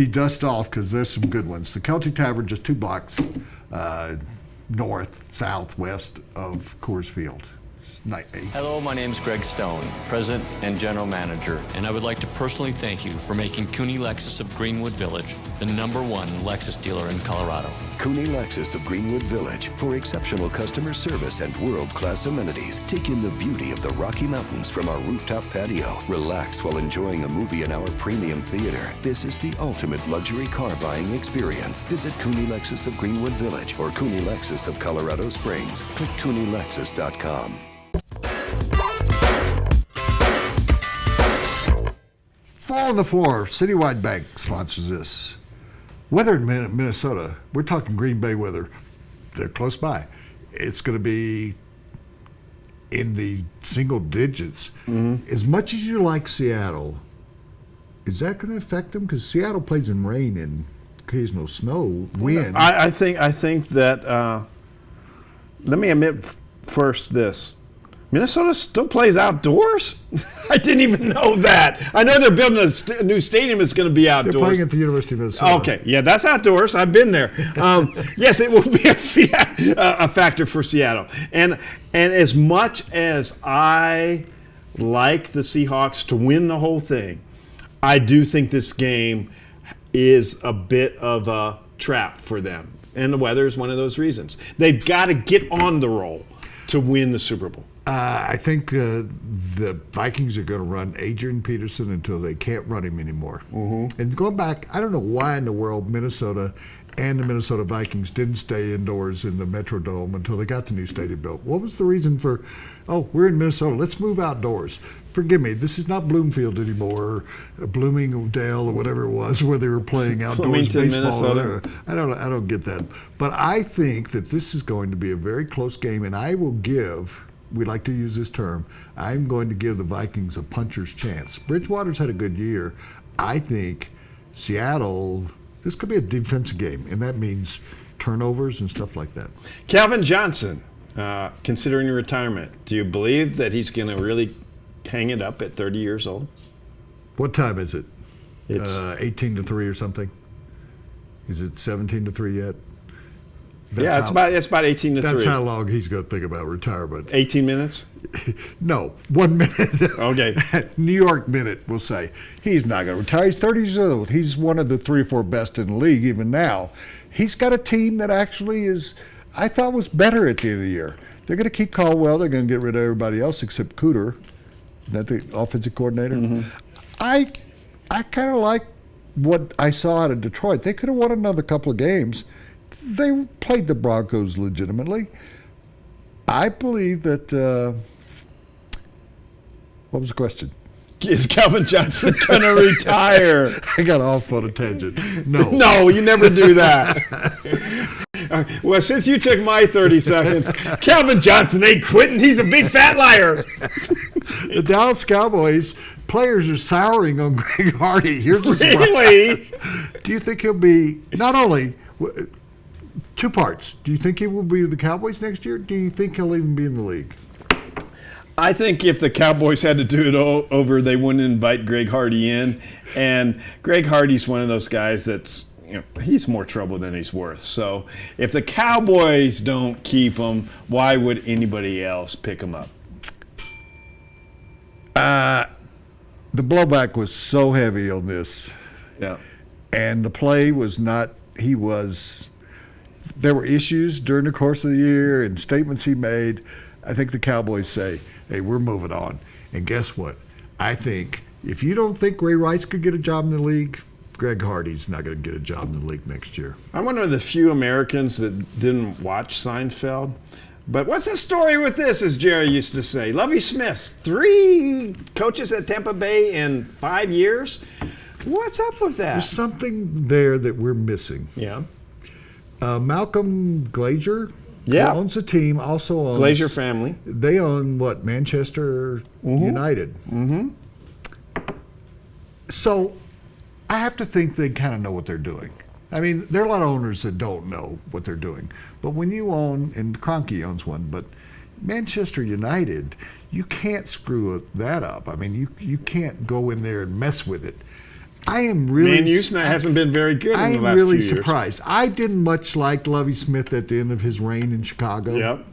dusts off, because there's some good ones. The Celtic Tavern, just 2 blocks north, southwest of Coors Field. Hello, my name is Greg Stone, President and General Manager, and I would like to personally thank you for making Cooney Lexus of Greenwood Village the #1 Lexus dealer in Colorado. Cooney Lexus of Greenwood Village. For exceptional customer service and world-class amenities, take in the beauty of the Rocky Mountains from our rooftop patio. Relax while enjoying a movie in our premium theater. This is the ultimate luxury car buying experience. Visit Cooney Lexus of Greenwood Village or Cooney Lexus of Colorado Springs. Click CooneyLexus.com. Fall on the Floor, Citywide Bank sponsors this. Weather in Minnesota, we're talking Green Bay weather. They're close by. It's going to be in the single digits. As much as you like Seattle, is that going to affect them? Because Seattle plays in rain and occasional snow, wind. I think that, let me admit first this. Minnesota still plays outdoors? I didn't even know that. I know they're building a new stadium that's going to be outdoors. They're playing at the University of Minnesota. Okay, yeah, that's outdoors. I've been there. Yes, it will be a factor for Seattle. And as much as I like the Seahawks to win the whole thing, I do think this game is a bit of a trap for them. And the weather is one of those reasons. They've got to get on the roll to win the Super Bowl. I think the Vikings are going to run Adrian Peterson until they can't run him anymore. And going back, I don't know why in the world Minnesota and the Minnesota Vikings didn't stay indoors in the Metrodome until they got the new stadium built. What was the reason for, we're in Minnesota, let's move outdoors? Forgive me, this is not Bloomfield anymore, or Bloomingdale or whatever it was, where they were playing outdoors baseball. Minnesota. I don't get that. But I think that this is going to be a very close game, and I will give, we like to use this term, I'm going to give the Vikings a puncher's chance. Bridgewater's had a good year. I think Seattle, this could be a defensive game, and that means turnovers and stuff like that. Calvin Johnson, considering retirement, do you believe that he's going to really hang it up at 30 years old? What time is it? It's 18-3 or something? Is it 17-3 yet? It's about 18-3. That's how long he's going to think about retirement. 18 minutes? No, 1 minute. Okay. New York minute, we'll say. He's not going to retire. He's 30 years old. He's one of the 3 or 4 best in the league even now. He's got a team that actually is, I thought, was better at the end of the year. They're going to keep Caldwell. They're going to get rid of everybody else except Cooter. Is that the offensive coordinator? I kind of like what I saw out of Detroit. They could have won another couple of games. They played the Broncos legitimately. I believe that. What was the question? Is Calvin Johnson going to retire? I got off on a tangent. No. No, you never do that. Well, since you took my 30 seconds, Calvin Johnson ain't quitting. He's a big fat liar. The Dallas Cowboys players are souring on Greg Hardy. Here's what's Really? Do you think he'll be not only 2 parts? Do you think he will be with the Cowboys next year? Do you think he'll even be in the league? I think if the Cowboys had to do it over, they wouldn't invite Greg Hardy in. And Greg Hardy's one of those guys that's, he's more trouble than he's worth. So if the Cowboys don't keep him, why would anybody else pick him up? The blowback was so heavy on this. Yeah. And the play was not, there were issues during the course of the year and statements he made. I think the Cowboys say, hey, we're moving on. And guess what? I think if you don't think Ray Rice could get a job in the league, Greg Hardy's not going to get a job in the league next year. I'm one of the few Americans that didn't watch Seinfeld. But what's the story with this, as Jerry used to say? Lovie Smith, 3 coaches at Tampa Bay in 5 years? What's up with that? There's something there that we're missing. Yeah. Malcolm Glazier owns the team, also owns... Glazier family. They own, what, Manchester United. So I have to think they kind of know what they're doing. I mean, there are a lot of owners that don't know what they're doing. But when you own, and Kroenke owns one, but Manchester United, you can't screw that up. I mean, you can't go in there and mess with it. I am really... Man, Houston hasn't been very good in the last few years. I'm really surprised. I didn't much like Lovie Smith at the end of his reign in Chicago. Yep.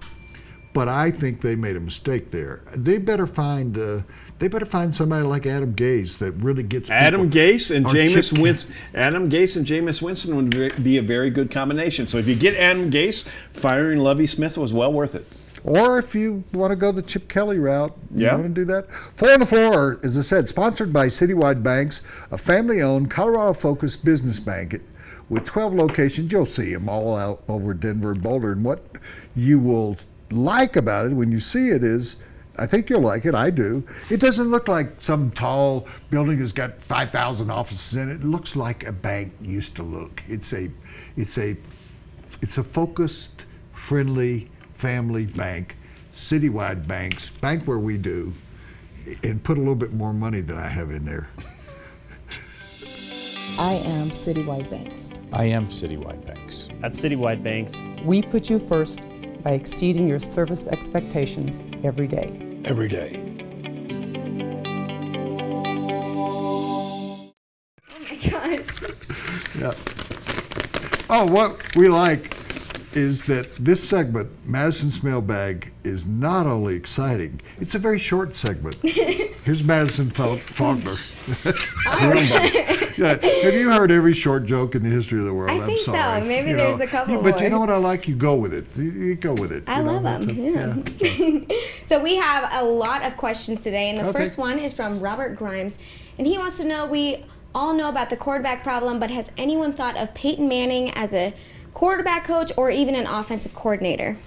But I think they made a mistake there. They better find somebody like Adam Gase that really gets Adam people. Gase and Or Jameis Chip- Winston. Adam Gase and Jameis Winston would be a very good combination. So if you get Adam Gase, firing Lovie Smith was well worth it. Or if you want to go the Chip Kelly route, you Yeah. want to do that. Four on the Floor, as I said, sponsored by Citywide Banks, a family-owned, Colorado-focused business bank with 12 locations. You'll see them all out over Denver and Boulder. And what you will like about it when you see it is, I think you'll like it. I do. It doesn't look like some tall building that's got 5,000 offices in it. It looks like a bank used to look. It's a focused, friendly family bank, Citywide Banks, bank where we do, and put a little bit more money than I have in there. I am Citywide Banks. I am Citywide Banks. At Citywide Banks, We put you first by exceeding your service expectations every day. Every day. Oh my gosh. Yeah. Oh, what we like is that this segment, Madison's Mailbag, is not only exciting, it's a very short segment. Here's Madison Faulkner. Yeah. Have you heard every short joke in the history of the world? I think so. I'm sorry. Maybe there's a couple But you more. know what I like? You go with it. You go with it. I you know, love them. Yeah. So we have a lot of questions today, and the first one is from Robert Grimes, and he wants to know, we all know about the quarterback problem, but has anyone thought of Peyton Manning as a quarterback coach or even an offensive coordinator?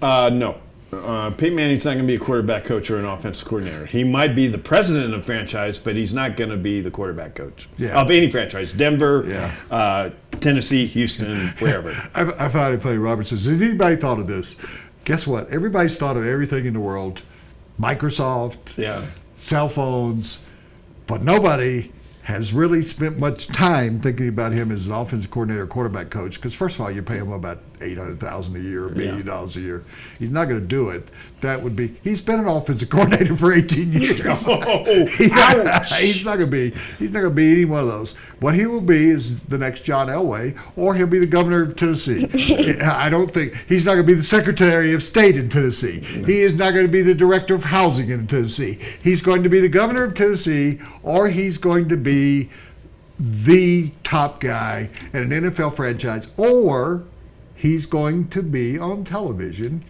No. Peyton Manning's not going to be a quarterback coach or an offensive coordinator. He might be the president of a franchise, but he's not going to be the quarterback coach of any franchise. Denver, Tennessee, Houston, wherever. I find it funny. Robert says, has anybody thought of this? Guess what? Everybody's thought of everything in the world. Microsoft, cell phones, but nobody has really spent much time thinking about him as an offensive coordinator, quarterback coach. Because first of all, you pay him about $800,000 a year, $1 million a year. He's not going to do it. That would be. He's been an offensive coordinator for 18 years. He's not going to be. He's not going to be any one of those. What he will be is the next John Elway, or he'll be the governor of Tennessee. I don't think he's not going to be the Secretary of State in Tennessee. He is not going to be the Director of Housing in Tennessee. He's going to be the governor of Tennessee, or he's going to be the top guy at an NFL franchise, or he's going to be on television.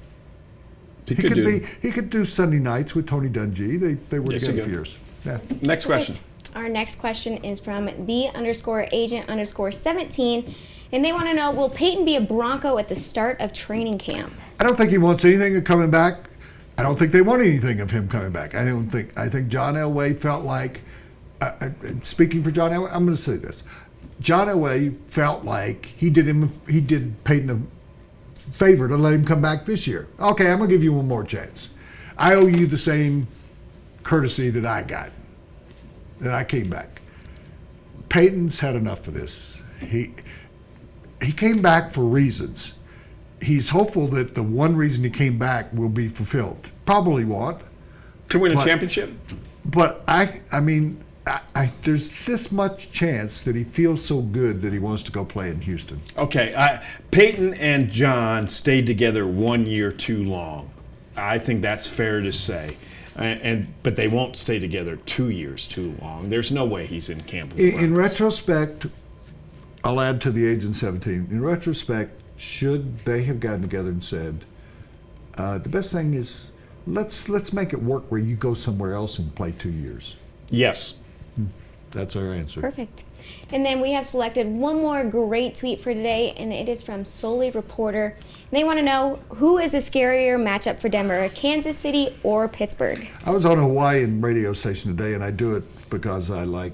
He could do Sunday nights with Tony Dungy. They were together for years. Yeah. Next question. Our next question is from the_agent_17, and they want to know, will Peyton be a Bronco at the start of training camp? I don't think he wants anything of coming back. I don't think they want anything of him coming back. I think John Elway felt like, speaking for John Elway, I'm going to say this. John Elway felt like he did Peyton a favor to let him come back this year. Okay, I'm going to give you one more chance. I owe you the same courtesy that I got, that I came back. Peyton's had enough of this. He came back for reasons. He's hopeful that the one reason he came back will be fulfilled. Probably won't. To win a championship? But I mean, there's this much chance that he feels so good that he wants to go play in Houston. Okay, Peyton and John stayed together 1 year too long. I think that's fair to say. But they won't stay together 2 years too long. There's no way he's in camp with In retrospect, I'll add to the Agent 17. In retrospect, should they have gotten together and said, the best thing is let's make it work where you go somewhere else and play 2 years? Yes. That's our answer. Perfect. And then we have selected one more great tweet for today, and it is from Solely Reporter. And they want to know, who is a scarier matchup for Denver, Kansas City or Pittsburgh? I was on a Hawaiian radio station today, and I do it because I like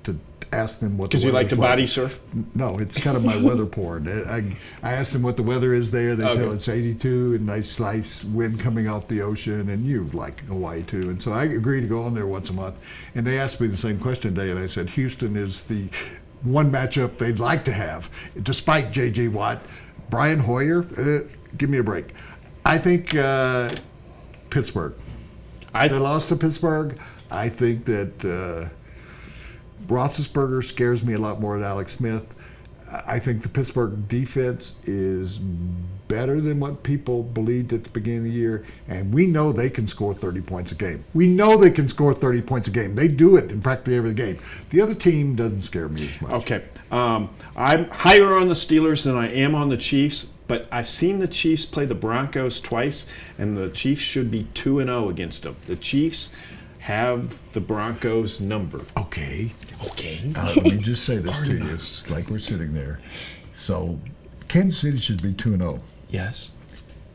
to ask them what the weather's like. Because you like to body surf? No, it's kind of my weather porn. I ask them what the weather is there. They tell it's 82 and nice slice wind coming off the ocean, and you like Hawaii too. And so I agree to go on there once a month. And they asked me the same question today, and I said Houston is the one matchup they'd like to have, despite J.J. Watt. Brian Hoyer, give me a break. I think Pittsburgh. They lost to Pittsburgh. I think that Roethlisberger scares me a lot more than Alex Smith. I think the Pittsburgh defense is better than what people believed at the beginning of the year, and we know they can score 30 points a game. We know they can score 30 points a game. They do it in practically every game. The other team doesn't scare me as much. Okay. I'm higher on the Steelers than I am on the Chiefs, but I've seen the Chiefs play the Broncos twice, and the Chiefs should be 2-0 against them. The Chiefs have the Broncos number. Okay. Okay. Let me just say this to you. It's like we're sitting there. So Kansas City should be 2-0. Yes.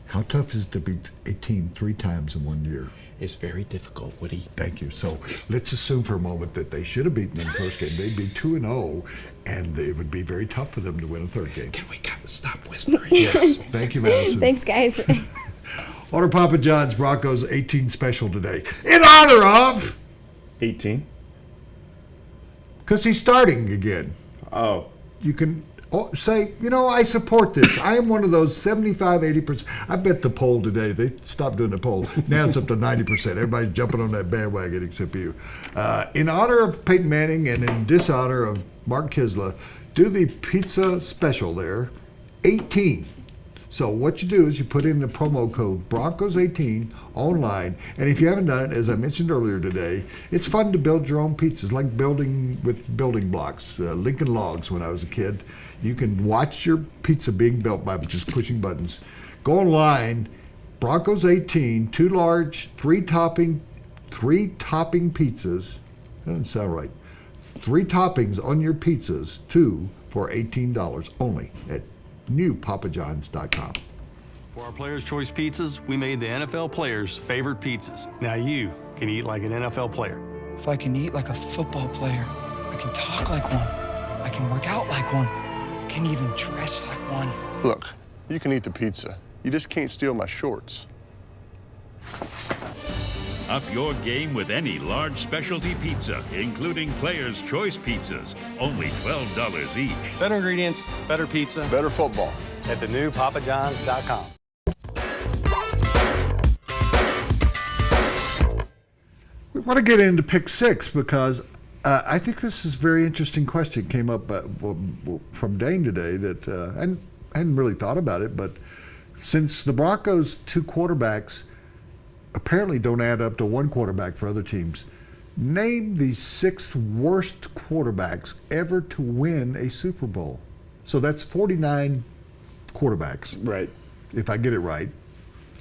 How tough is it to beat a team 3 times in 1 year? It's very difficult, Woody. Thank you. So let's assume for a moment that they should have beaten them the first game. They'd be 2-0, and it would be very tough for them to win a third game. Can we stop whispering? Yes. Thank you, Madison. Thanks, guys. Order Papa John's Broncos 18 special today. In honor of 18. Because he's starting again. Oh. You can say, I support this. I am one of those 75, 80%. I bet the poll today, they stopped doing the poll. Now it's up to 90%. Everybody's jumping on that bandwagon except you. In honor of Peyton Manning and in dishonor of Mark Kiszla, do the pizza special there, 18. So what you do is you put in the promo code Broncos18 online, and if you haven't done it, as I mentioned earlier today, it's fun to build your own pizzas, like building with building blocks, Lincoln Logs when I was a kid. You can watch your pizza being built by just pushing buttons. Go online, Broncos18, 2 large, 3 topping pizzas. That doesn't sound right. 3 toppings on your pizzas, 2 for $18 only at newpapajohns.com. For our Players' Choice Pizzas, we made the NFL players' favorite pizzas. Now you can eat like an NFL player. If I can eat like a football player, I can talk like one, I can work out like one, I can even dress like one. Look, you can eat the pizza. You just can't steal my shorts. Up your game with any large specialty pizza, including Players' Choice Pizzas. Only $12 each. Better ingredients, better pizza, better football. At thenewpapajohns.com. We want to get into pick 6 because I think this is a very interesting question. Came up from Dane today that I hadn't really thought about it, but since the Broncos' 2 quarterbacks apparently don't add up to 1 quarterback for other teams, name the 6 worst quarterbacks ever to win a Super Bowl. So that's 49 quarterbacks. Right. If I get it right.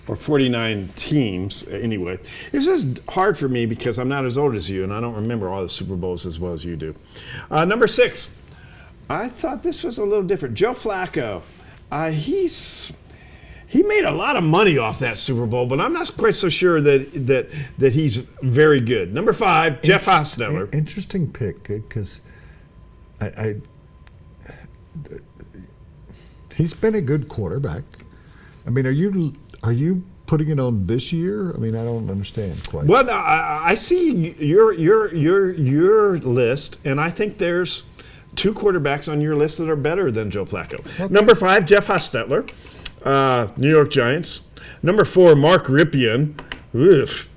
Or 49 teams, anyway. It's just hard for me because I'm not as old as you, and I don't remember all the Super Bowls as well as you do. Number 6. I thought this was a little different. Joe Flacco. He made a lot of money off that Super Bowl, but I'm not quite so sure that he's very good. Number 5, Jeff Hostetler. Interesting pick because he's been a good quarterback. I mean, are you putting it on this year? I mean, I don't understand quite. Well, I see your list, and I think there's 2 quarterbacks on your list that are better than Joe Flacco. Okay. Number 5, Jeff Hostetler. New York Giants. Number 4, Mark Rypien. Oof.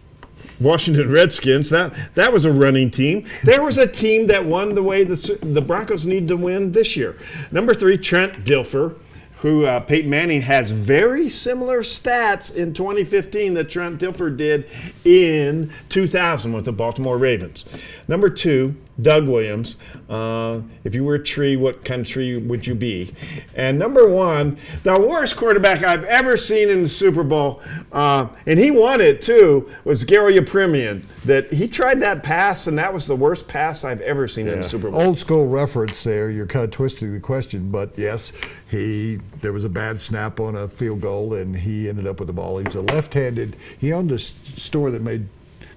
Washington Redskins. That was a running team. There was a team that won the way the Broncos need to win this year. Number 3, Trent Dilfer, who Peyton Manning has very similar stats in 2015 that Trent Dilfer did in 2000 with the Baltimore Ravens. Number 2, Doug Williams. If you were a tree, what kind of tree would you be? And number 1, the worst quarterback I've ever seen in the Super Bowl, and he won it too, was Gary Yepremian. That he tried that pass, and that was the worst pass I've ever seen in the Super Bowl. Old school reference there. You're kind of twisting the question, but yes, there was a bad snap on a field goal, and he ended up with the ball. He was a left-handed. He owned a store that made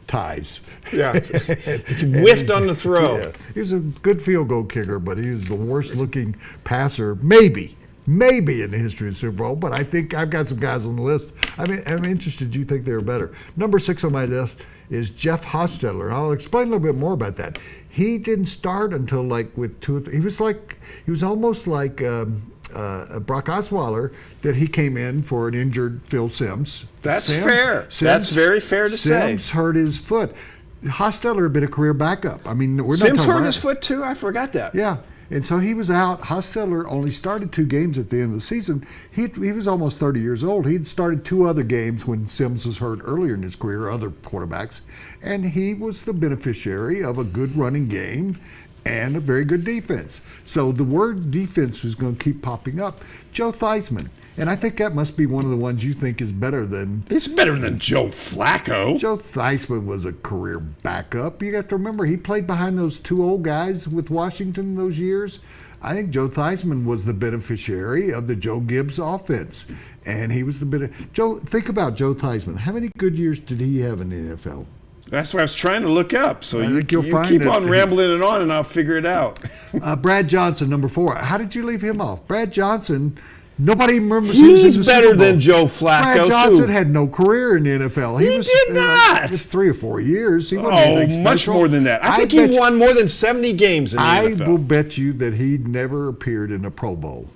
ties. Yeah, he whiffed on the throw. Yeah. He was a good field goal kicker, but he was the worst looking passer, maybe in the history of the Super Bowl. But I think I've got some guys on the list. I mean, I'm interested. Do you think they're better? Number 6 on my list is Jeff Hostetler. I'll explain a little bit more about that. He didn't start until with 2 or 3. He was almost like Brock Osweiler, that he came in for an injured Phil Simms. That's fair. That's very fair to say. Simms hurt his foot. Hostetler had been a career backup. I mean, we're not Simms talking hurt about his foot too? I forgot that. Yeah. And so he was out. Hostetler only started 2 games at the end of the season. He was almost 30 years old. He'd started 2 other games when Sims was hurt earlier in his career, other quarterbacks. And he was the beneficiary of a good running game and a very good defense. So the word defense is going to keep popping up. Joe Theismann. And I think that must be one of the ones you think is better than... It's better than Joe Flacco. Joe Theismann was a career backup. You got to remember, he played behind those 2 old guys with Washington those years. I think Joe Theismann was the beneficiary of the Joe Gibbs offense. And he was the think about Joe Theismann. How many good years did he have in the NFL? That's what I was trying to look up. So I think you'll you find keep it. on rambling and I'll figure it out. Brad Johnson, number 4. How did you leave him off? Brad Johnson... Nobody remembers him. He's better than Joe Flacco, Brad Johnson had no career in the NFL. He did not. 3 or 4 years. He wasn't anything much special. more than that. I think he won more than 70 games in the NFL. I will bet you that he never appeared in a Pro Bowl.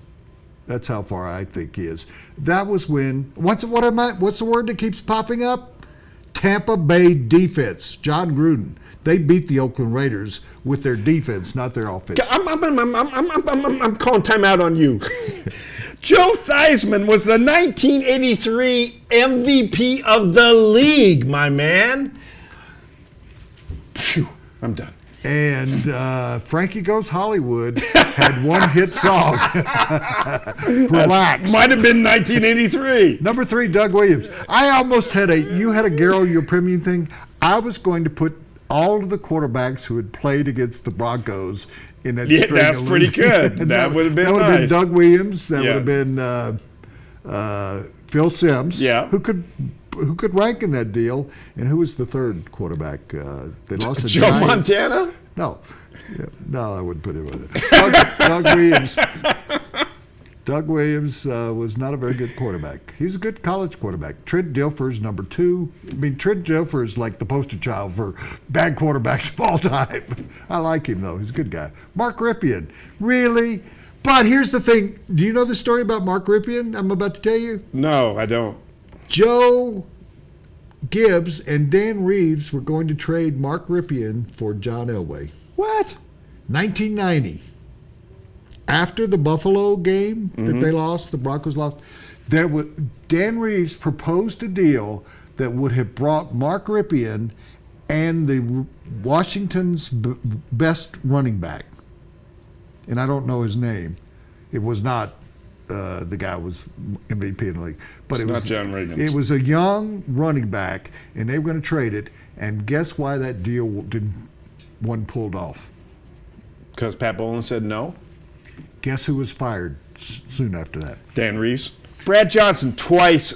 That's how far I think he is. That was when. What's the word that keeps popping up? Tampa Bay defense. John Gruden. They beat the Oakland Raiders with their defense, not their offense. I'm calling timeout on you. Joe Theismann was the 1983 MVP of the league, my man. Phew, I'm done. And Frankie Goes Hollywood had one hit song. Relax. Might have been 1983. Number 3, Doug Williams. I almost had you had a Garrow, your premium thing. I was going to put all of the quarterbacks who had played against the Broncos in that string. That's pretty good. That would have been That would have been nice. Doug Williams. That would have been Phil Simms. Yeah. Who could rank in that deal? And who was the 3rd quarterback? They lost to Joe Giants. Montana? No. Yeah, no, I wouldn't put him with it. Doug Williams. Doug Williams was not a very good quarterback. He was a good college quarterback. Trent Dilfer's number 2. I mean, Trent Dilfer is like the poster child for bad quarterbacks of all time. I like him, though. He's a good guy. Mark Rypien. Really? But here's the thing. Do you know the story about Mark Rypien I'm about to tell you? No, I don't. Joe Gibbs and Dan Reeves were going to trade Mark Rypien for John Elway. What? 1990. After the Buffalo game that they lost, the Broncos lost, Dan Reeves proposed a deal that would have brought Mark Rypien and the Washington's best running back. And I don't know his name. It was not the guy who was MVP in the league. But It's it was not John Riggins. It was a young running back, and they were going to trade it. And guess why that deal wasn't pulled off? Because Pat Bowlen said no? Guess who was fired soon after that? Dan Reeves. Brad Johnson, twice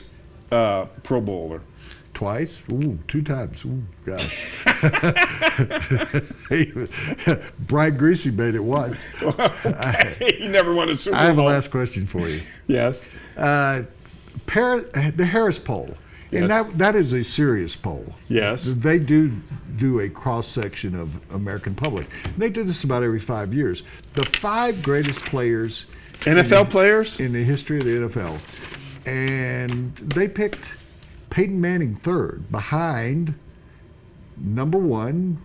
Pro Bowler. Twice? Ooh, 2 times. Ooh, gosh. Brian Greasy made it once. He never won a Super Bowl. I have a last question for you. Yes. The Harris poll. And Yes. that is a serious poll. Yes. They do a cross-section of American public. And they do this about every 5 years. The 5 greatest players. NFL players? In the history of the NFL. And they picked Peyton Manning 3rd, behind number 1,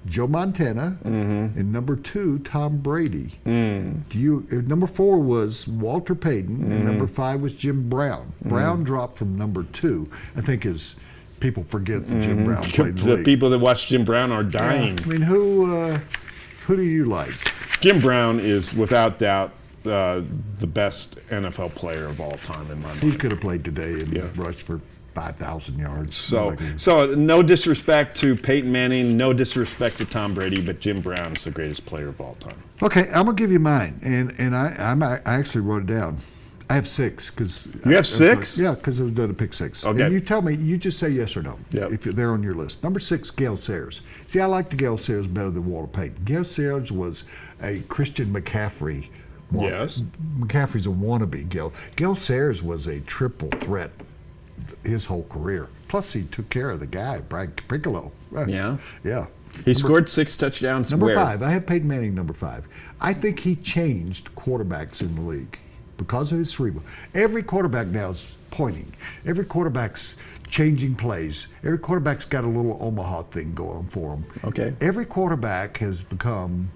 Joe Montana, and number 2, Tom Brady. Number 4 was Walter Payton, and number 5 was Jim Brown. Brown dropped from number 2. I think as people forget that Jim Brown played in the The league. people that watch Jim Brown are dying. I mean, who do you like? Jim Brown is without doubt the best NFL player of all time in my mind. He could have played today and rushed for 5,000 yards. So no disrespect to Peyton Manning, no disrespect to Tom Brady, but Jim Brown is the greatest player of all time. Okay, I'm gonna give you mine, and I actually wrote it down. I have 6 because you have 6. Yeah, because I was done to pick 6. Okay. And you tell me, you just say yes or no. Yep. If they're on your list. Number 6, Gale Sayers. See, I like the Gale Sayers better than Walter Payton. Gale Sayers was a Christian McCaffrey. Yes. McCaffrey's a wannabe. Gale Sayers was a triple threat his whole career. Plus, he took care of the guy, Brad Piccolo. Yeah. Yeah. He scored 6 touchdowns. Number where? 5. I have Peyton Manning number 5. I think he changed quarterbacks in the league because of his cerebral. Every quarterback now is pointing. Every quarterback's changing plays. Every quarterback's got a little Omaha thing going for him. Okay. Every quarterback has become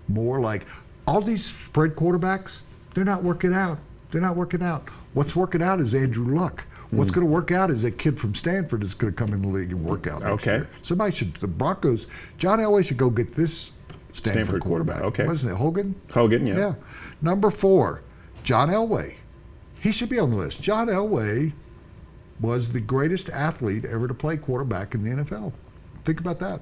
more like all these spread quarterbacks, they're not working out. They're not working out. What's working out is Andrew Luck. What's going to work out is that kid from Stanford is going to come in the league and work out next year. Somebody should, the Broncos, John Elway should go get this Stanford quarterback. Okay. Wasn't it Hogan? Hogan, yeah. Number 4, John Elway. He should be on the list. John Elway was the greatest athlete ever to play quarterback in the NFL. Think about that.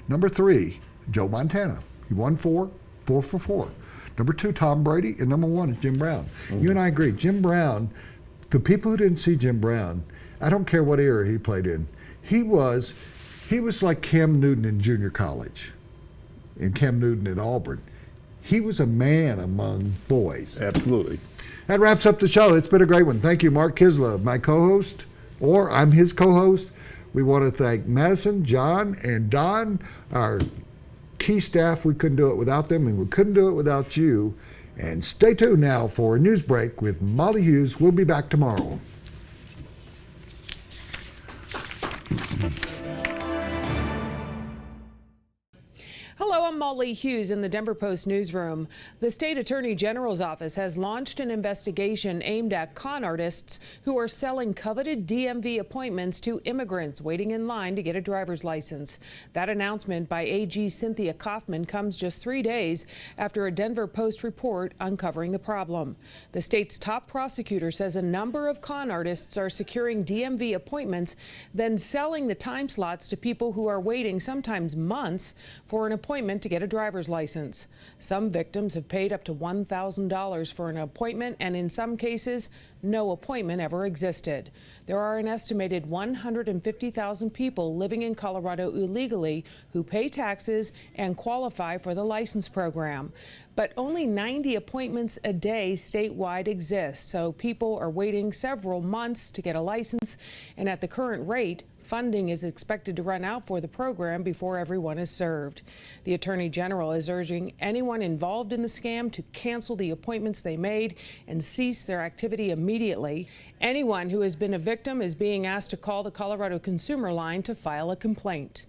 Number 3, Joe Montana. He won 4 for 4. Number 2, Tom Brady. And number 1 is Jim Brown. You and I agree. Jim Brown, the people who didn't see Jim Brown, I don't care what era he played in, he was like Cam Newton in junior college and Cam Newton at Auburn. He was a man among boys. Absolutely. That wraps up the show. It's been a great one. Thank you, Mark Kiszla, my co-host, or I'm his co-host. We want to thank Madison, John, and Don, our key staff. We couldn't do it without them, and we couldn't do it without you. And stay tuned now for a news break with Molly Hughes. We'll be back tomorrow. Hello, I'm Molly Hughes in the Denver Post newsroom. The state attorney general's office has launched an investigation aimed at con artists who are selling coveted DMV appointments to immigrants waiting in line to get a driver's license. That announcement by AG Cynthia Kaufman comes just 3 days after a Denver Post report uncovering the problem. The state's top prosecutor says a number of con artists are securing DMV appointments, then selling the time slots to people who are waiting sometimes months for an appointment to get a driver's license. Some victims have paid up to $1,000 for an appointment, and in some cases, no appointment ever existed. There are an estimated 150,000 people living in Colorado illegally who pay taxes and qualify for the license program. But only 90 appointments a day statewide exist, so people are waiting several months to get a license, and at the current rate, funding is expected to run out for the program before everyone is served. The Attorney General is urging anyone involved in the scam to cancel the appointments they made and cease their activity immediately. Anyone who has been a victim is being asked to call the Colorado Consumer Line to file a complaint.